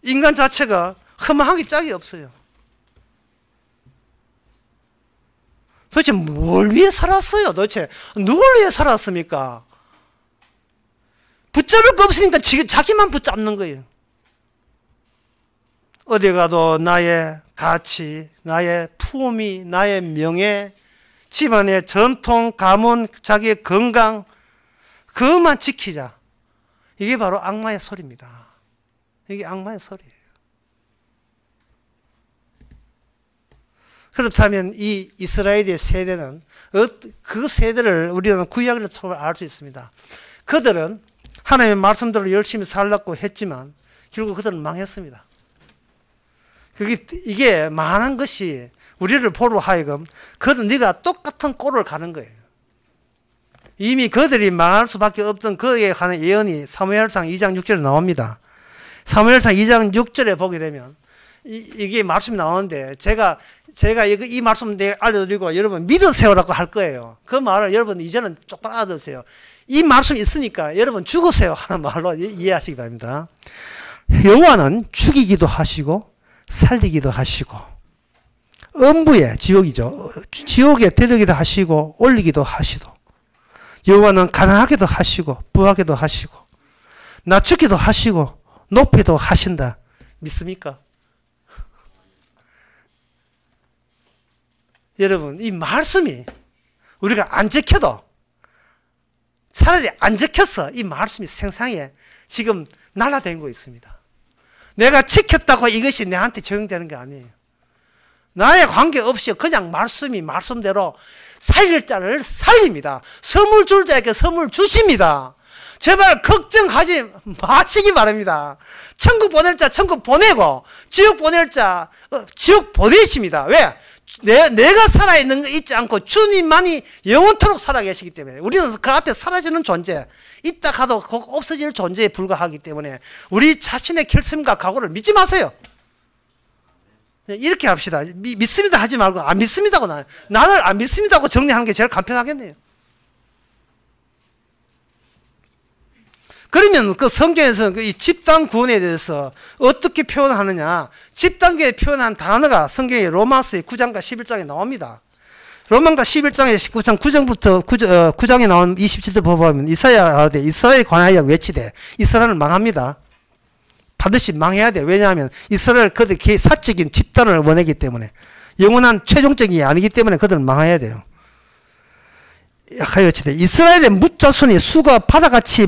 인간 자체가 허망하기 짝이 없어요. 도대체 뭘 위해 살았어요? 도대체 누굴 위해 살았습니까? 붙잡을 거 없으니까 자기만 붙잡는 거예요. 어디 가도 나의 가치, 나의 품위, 나의 명예, 집안의 전통, 가문, 자기의 건강, 그것만 지키자. 이게 바로 악마의 소리입니다. 이게 악마의 소리예요. 그렇다면 이 이스라엘의 세대는, 그 세대를 우리는 구약을 통해 알 수 있습니다. 그들은 하나님의 말씀대로 열심히 살려고 했지만 결국 그들은 망했습니다. 이게 많은 것이 우리를 보러 하여금 그들은 네가 똑같은 꼴을 가는 거예요. 이미 그들이 망할 수밖에 없던 그에 관한 예언이 사무엘상 2장 6절에 나옵니다. 사무엘상 2장 6절에 보게 되면 이게 말씀이 나오는데, 제가 이 말씀 내가 알려드리고 여러분 믿으세요라고 할 거예요. 그 말을 여러분 이제는 조금 알아들으세요. 이 말씀이 있으니까 여러분 죽으세요 하는 말로 이해하시기 바랍니다. 여호와는 죽이기도 하시고 살리기도 하시고, 음부에, 지옥이죠, 지옥에 데리기도 하시고 올리기도 하시고, 여호와는 가난하게도 하시고 부하게도 하시고 낮추기도 하시고 높이도 하신다. 믿습니까? 여러분, 이 말씀이 우리가 안 지켜도, 차라리 안 지켰어, 이 말씀이 세상에 지금 날아다니고 있습니다. 내가 지켰다고 이것이 내한테 적용되는 게 아니에요. 나의 관계없이 그냥 말씀이 말씀대로 살릴 자를 살립니다. 선물 줄 자에게 선물 주십니다. 제발 걱정하지 마시기 바랍니다. 천국 보낼 자 천국 보내고 지옥 보낼 자 지옥 보내십니다. 왜? 내가 살아있는 거 있지 않고 주님만이 영원토록 살아계시기 때문에 우리는 그 앞에 사라지는 존재, 있다 가도 없어질 존재에 불과하기 때문에 우리 자신의 결심과 각오를 믿지 마세요. 이렇게 합시다. 믿습니다 하지 말고 안 믿습니다고 나를 안 믿습니다고 정리하는 게 제일 간편하겠네요. 그러면 그 성경에서 이 집단 구원에 대해서 어떻게 표현하느냐. 집단계에 표현한 단어가 성경의 로마서의 9장과 11장에 나옵니다. 로마서 11장의 19장 9장부터 9장에 나온 27절 보면 이스라엘에 관하여 외치되 이스라엘은 망합니다. 반드시 망해야 돼. 왜냐하면 이스라엘 그들 사적인 집단을 원하기 때문에 영원한 최종적인 게 아니기 때문에 그들은 망해야 돼요. 이스라엘의 뭇자손이 수가 바다같이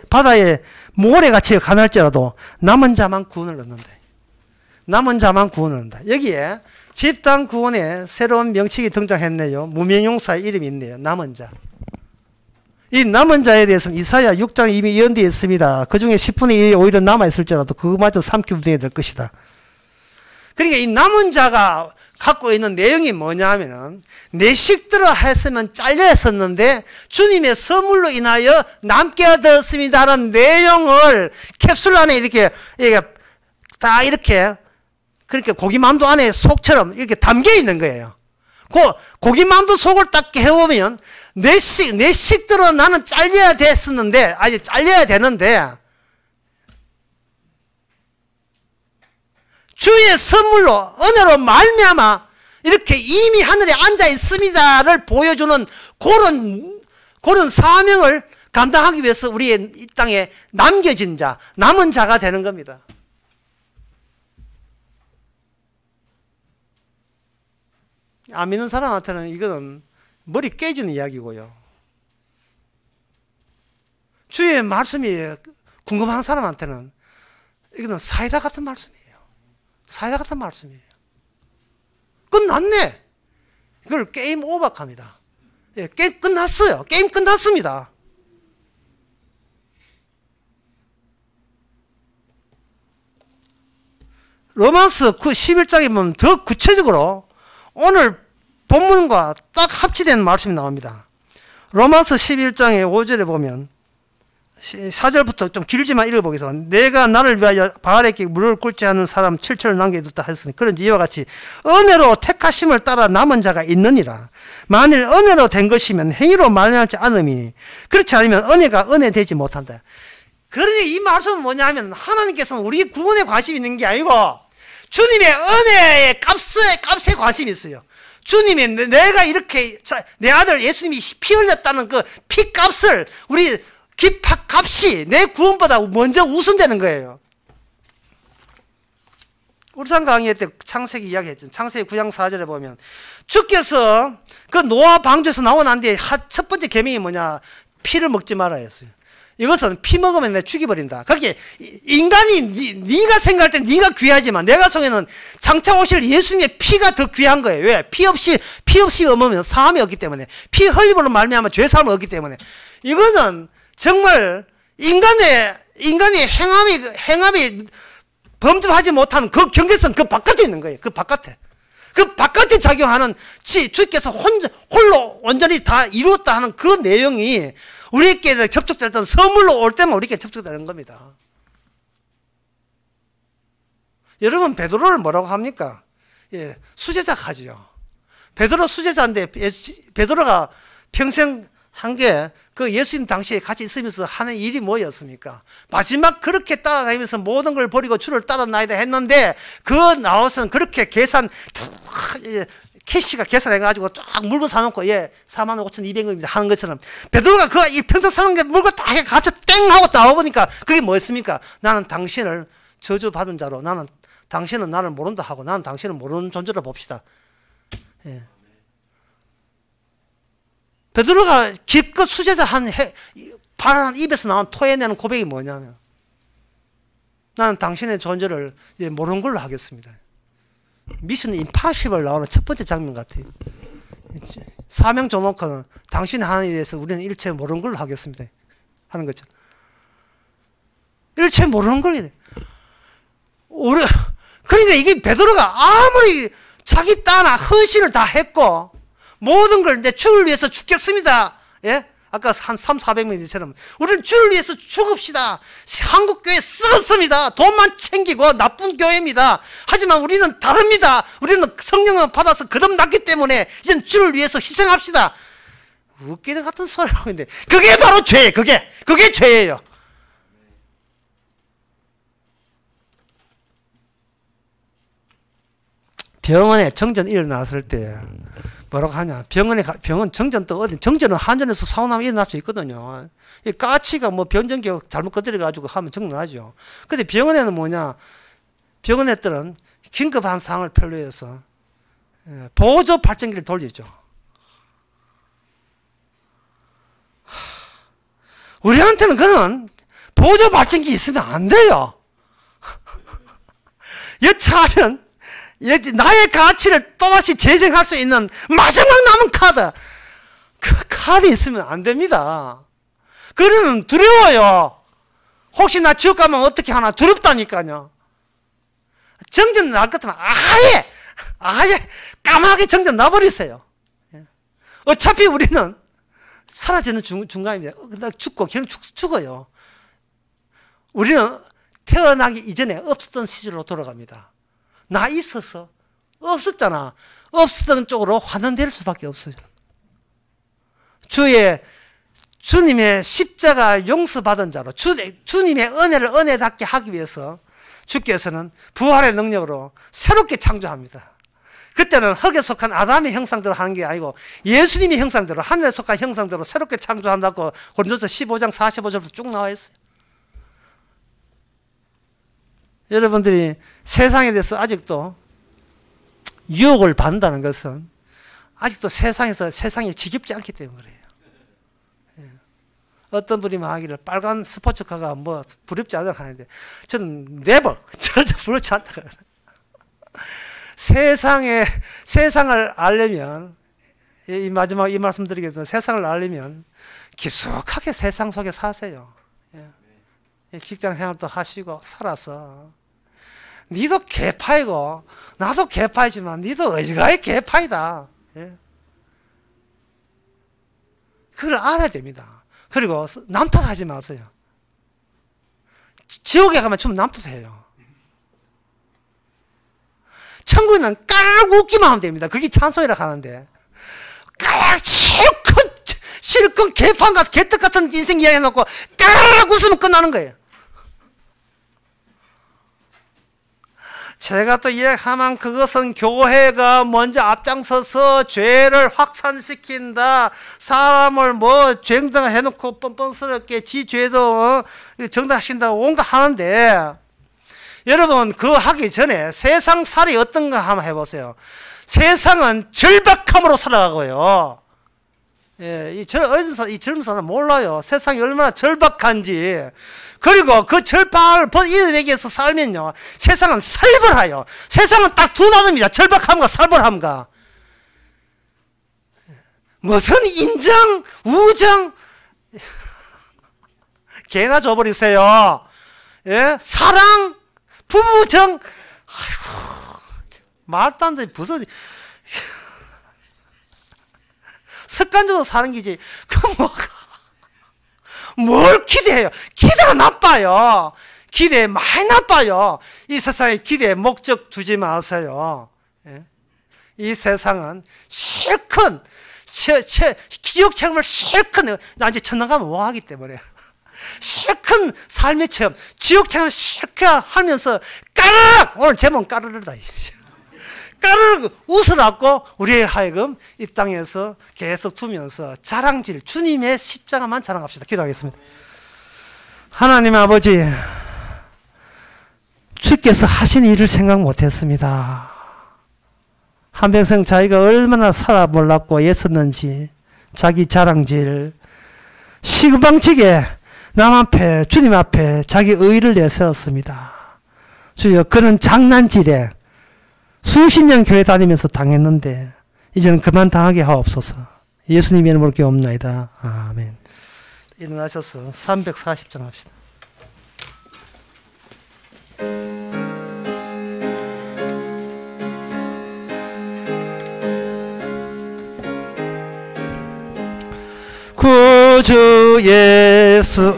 바다에 모래같이 가날지라도 남은 자만 구원을 얻는다. 남은 자만 구원을 얻는다. 여기에 집단 구원에 새로운 명칭이 등장했네요. 무명용사의 이름이 있네요. 남은 자. 이 남은 자에 대해서는 이사야 6장 이미 예언되어 있습니다. 그 중에 10분의 1이 오히려 남아있을지라도 그거마저 삼키분이 될 것이다. 그러니까 이 남은 자가 갖고 있는 내용이 뭐냐 하면은 내 식들어 했으면 잘려 했었는데 주님의 선물로 인하여 남게 얻었습니다라는 내용을 캡슐 안에 이렇게 다 이렇게 그렇게 고기만두 안에 속처럼 이렇게 담겨 있는 거예요. 고기만두 속을 딱 깨보면 내 식들어 나는 잘려야 됐었는데 아직 잘려야 되는데 주의 선물로 은혜로 말미암아 이렇게 이미 하늘에 앉아 있습니다를 보여주는 그런 사명을 감당하기 위해서 우리의 이 땅에 남겨진 자, 남은 자가 되는 겁니다. 안 믿는 사람한테는 이거는 머리 깨지는 이야기고요. 주의 말씀이 궁금한 사람한테는 이거는 사이다 같은 말씀이에요. 사이다 같은 말씀이에요. 끝났네. 이걸 게임 오버합니다. 예, 게임 끝났어요. 게임 끝났습니다. 로마서 11장에 보면 더 구체적으로 오늘 본문과 딱 합치된 말씀이 나옵니다. 로마서 11장의 5절에 보면 4절부터 좀 길지만 읽어보겠습니다. 내가 나를 위하여 바알에게 물을 꿇지 않은 사람 7천을 남겨두다 했으니 그런지 이와 같이 은혜로 택하심을 따라 남은 자가 있느니라. 만일 은혜로 된 것이면 행위로 말미암지 않음이니 그렇지 않으면 은혜가 은혜되지 못한다. 그러니 이 말씀은 뭐냐 하면 하나님께서는 우리 구원에 관심이 있는 게 아니고 주님의 은혜의 값에 관심이 있어요. 주님이 내가 이렇게 내 아들 예수님이 피 흘렸다는 그 피값을 우리 값이 내 구원보다 먼저 우선되는 거예요. 울산 강의 때 창세기 이야기했죠. 창세기 9장 4절에 보면 주께서 그 노아 방주에서 나온 안 뒤에 첫 번째 계명이 뭐냐? 피를 먹지 말아야 했어요. 이것은 피 먹으면 내가 죽여버린다. 거기에 인간이 네가 생각할 때 네가 귀하지만 내가 속에는 장차 오실 예수님의 피가 더 귀한 거예요. 왜? 피 없이 먹으면 사함이 없기 때문에 피 흘림으로 말미암아 죄 사함이 없기 때문에 이거는 정말 인간의 행함이 범접하지 못하는 그 경계선 그 바깥에 있는 거예요. 그 바깥에 작용하는 주께서 홀로 온전히 다 이루었다 하는 그 내용이 우리에게 접촉될 때 선물로 올 때만 우리에게 접촉되는 겁니다. 여러분 베드로를 뭐라고 합니까? 예, 수제자 하지요. 베드로 수제자인데 베드로가 평생 한 게 그 예수님 당시에 같이 있으면서 하는 일이 뭐였습니까? 마지막 그렇게 따라다니면서 모든 걸 버리고 주를 따라 나이다 했는데 그 나와서는 그렇게 캐시가 계산해가지고 쫙 물건 사놓고 45,200원입니다 하는 것처럼 베드로가 그 평생 사는 게 물건 다 같이 땡 하고 나와보니까 그게 뭐였습니까? 나는 당신을 저주받은 자로 나는 당신은 나를 모른다 하고 나는 당신을 모르는 존재로 봅시다. 예. 베드로가 기껏 수제자 발 입에서 나온 토해내는 고백이 뭐냐면 나는 당신의 존재를 모르는 걸로 하겠습니다. 미션 임파시블 나오는 첫 번째 장면 같아요. 사명 줘놓고는 당신 하는 일에 대해서 우리는 일체 모르는 걸로 하겠습니다 하는 거죠. 일체 모르는 걸로. 그러니까 이게 베드로가 아무리 자기 땀나 헌신을 다 했고 모든 걸 내 주를 위해서 죽겠습니다. 예? 아까 한 300~400명처럼 우리는 주를 위해서 죽읍시다. 한국교회 썩었습니다. 돈만 챙기고 나쁜 교회입니다. 하지만 우리는 다릅니다. 우리는 성령을 받아서 거듭났기 때문에 이젠 주를 위해서 희생합시다. 웃기는 같은 소리 하고 있는데 그게 바로 죄예요. 그게 죄예요. 병원에 정전 일어났을 때 뭐라고 하냐. 병원 정전 또 어디, 정전은 한전에서 사고 나면 일어날 수 있거든요. 이 까치가 뭐 변전기 잘못 건드려가지고 하면 정전하죠. 근데 병원에는 뭐냐. 병원애들은 긴급한 상황을 편로해서 보조 발전기를 돌리죠. 우리한테는 그는 보조 발전기 있으면 안 돼요. 여차하면 나의 가치를 또다시 재생할 수 있는 마지막 남은 카드. 그 카드 있으면 안 됩니다. 그러면 두려워요. 혹시 나 지옥 가면 어떻게 하나 두렵다니까요. 정전 날 것 같으면 아예 까마하게 정전 나버리세요. 어차피 우리는 사라지는 중간입니다. 죽고 걔는 죽어요. 우리는 태어나기 이전에 없었던 시절로 돌아갑니다. 나 있어서 없었잖아. 없었던 쪽으로 환원될 수밖에 없어요. 주님의 십자가 용서받은 자로 주님의 은혜를 은혜답게 하기 위해서 주께서는 부활의 능력으로 새롭게 창조합니다. 그때는 흙에 속한 아담의 형상대로 하는 게 아니고 예수님의 형상대로, 하늘에 속한 형상대로 새롭게 창조한다고 고린도서 15장 45절부터 쭉 나와 있어요. 여러분들이 세상에 대해서 아직도 유혹을 받는다는 것은 아직도 세상이 지겹지 않기 때문에 그래요. 예. 어떤 분이 말하기를 빨간 스포츠카가 뭐 부럽지 않다고 하는데 저는 절대 부럽지 않다고 해요. 세상을 알려면 이 마지막 이 말씀 드리겠습니다. 세상을 알려면 깊숙하게 세상 속에 사세요. 예. 직장 생활도 하시고 살아서 니도 개파이고 나도 개파이지만 니도 어지간히 개파이다. 예. 그걸 알아야 됩니다. 그리고 남 탓하지 마세요. 지옥에 가면 좀 남 탓해요. 천국에는 까르르 웃기만 하면 됩니다. 그게 찬송이라 하는데 까르르 실컷 개판같은 개떡 같은 인생 이야기 해놓고 까르르 웃으면 끝나는 거예요. 제가 또 이야기하면 그것은 교회가 먼저 앞장서서 죄를 확산시킨다. 사람을 뭐 정당해놓고 뻔뻔스럽게 지 죄도 정당하신다고 온갖 하는데 여러분 그거 하기 전에 세상 살이 어떤가 한번 해보세요. 세상은 절박함으로 살아가고요. 예, 이 젊은 사람은 몰라요. 세상이 얼마나 절박한지. 그리고 그 절박을 이겨내기 위해서 살면요. 세상은 살벌해요. 세상은 딱 두 나라입니다. 절박함과 살벌함과. 무슨 인정, 우정, 개나 줘버리세요. 예? 사랑, 부부정, 아이고, 말도 안 돼. 무슨, 습관적으로 사는 기지. 뭘 기대해요? 기대가 나빠요. 기대 많이 나빠요. 이 세상에 기대에 목적 두지 마세요. 예? 이 세상은 실컷, 지옥 체험을 실컷, 나 이제 천당 가면 뭐 하기 때문에. 실컷 삶의 체험, 지옥 체험을 실컷 하면서 까르르! 오늘 제목은 까르르다. 까르르 웃어놨고 우리의 하여금 이 땅에서 계속 두면서 자랑질 주님의 십자가만 자랑합시다. 기도하겠습니다. 하나님 아버지, 주께서 하신 일을 생각 못했습니다. 한평생 자기가 얼마나 살아 몰랐고 애썼는지 자기 자랑질 시금방치게 남 앞에 주님 앞에 자기 의의를 내세웠습니다. 주여 그런 장난질에 수십 년 교회 다니면서 당했는데 이제는 그만 당하게 하옵소서. 예수님 이름으로 기도옵나이다. 아멘. 일어나셔서 340장 합시다. 구주 예수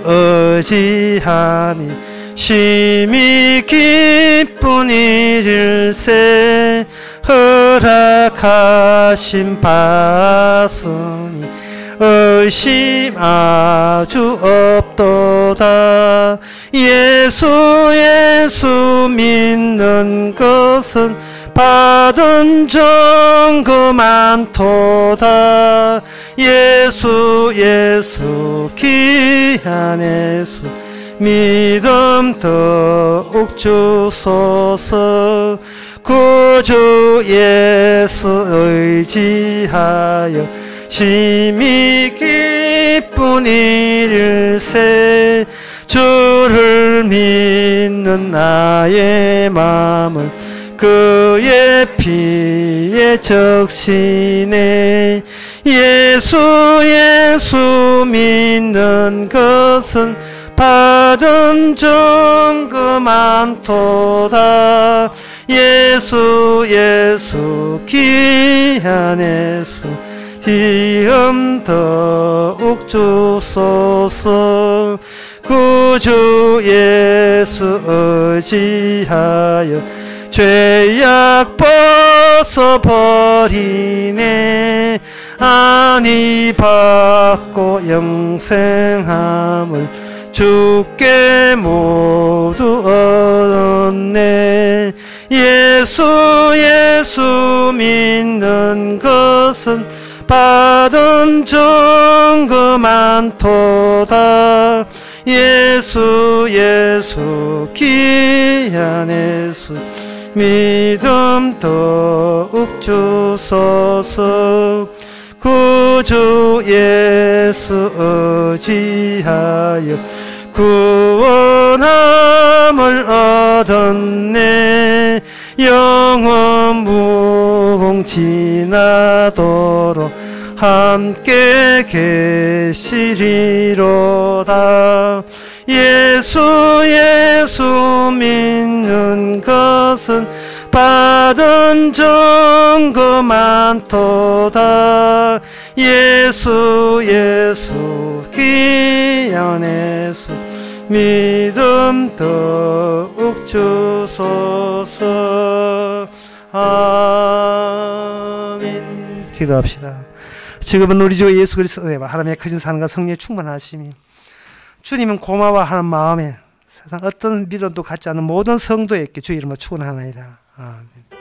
의지함이 심히 기쁜 일일세 허락하신 바으니 의심 아주 없도다. 예수 믿는 것은 받은 증거 많도다. 예수 귀한 예수 믿음 더욱 주소서. 구주 예수 의지하여 심히 기쁜 일일세 주를 믿는 나의 마음을 그의 피에 적시네. 예수 믿는 것은 받은 증거 많도다. 예수 귀한 예수 지음 더욱 주소서. 구주 예수 의지하여 죄악 벗어버리네. 안위 받고 영생함을 주께 모두 얻었네. 예수 믿는 것은 받은 증거 많도다. 예수 귀한 예수 믿음 더욱 주소서. 구주 예수 의지하여 구원함을 얻었네. 영원 무궁지나도록 함께 계시리로다. 예수 믿는 것은 받은 증거 많도다. 예수 귀한 예수 믿음 더욱 주소서. 아멘. 기도합시다. 지금은 우리 주 예수 그리스도의 은혜와 하나님의 크신 사랑과 성령의 충만하심이 주님은 고마워하는 마음에 세상 어떤 미련도 갖지 않은 모든 성도에게 주 이름으로 축원하나이다. 아멘.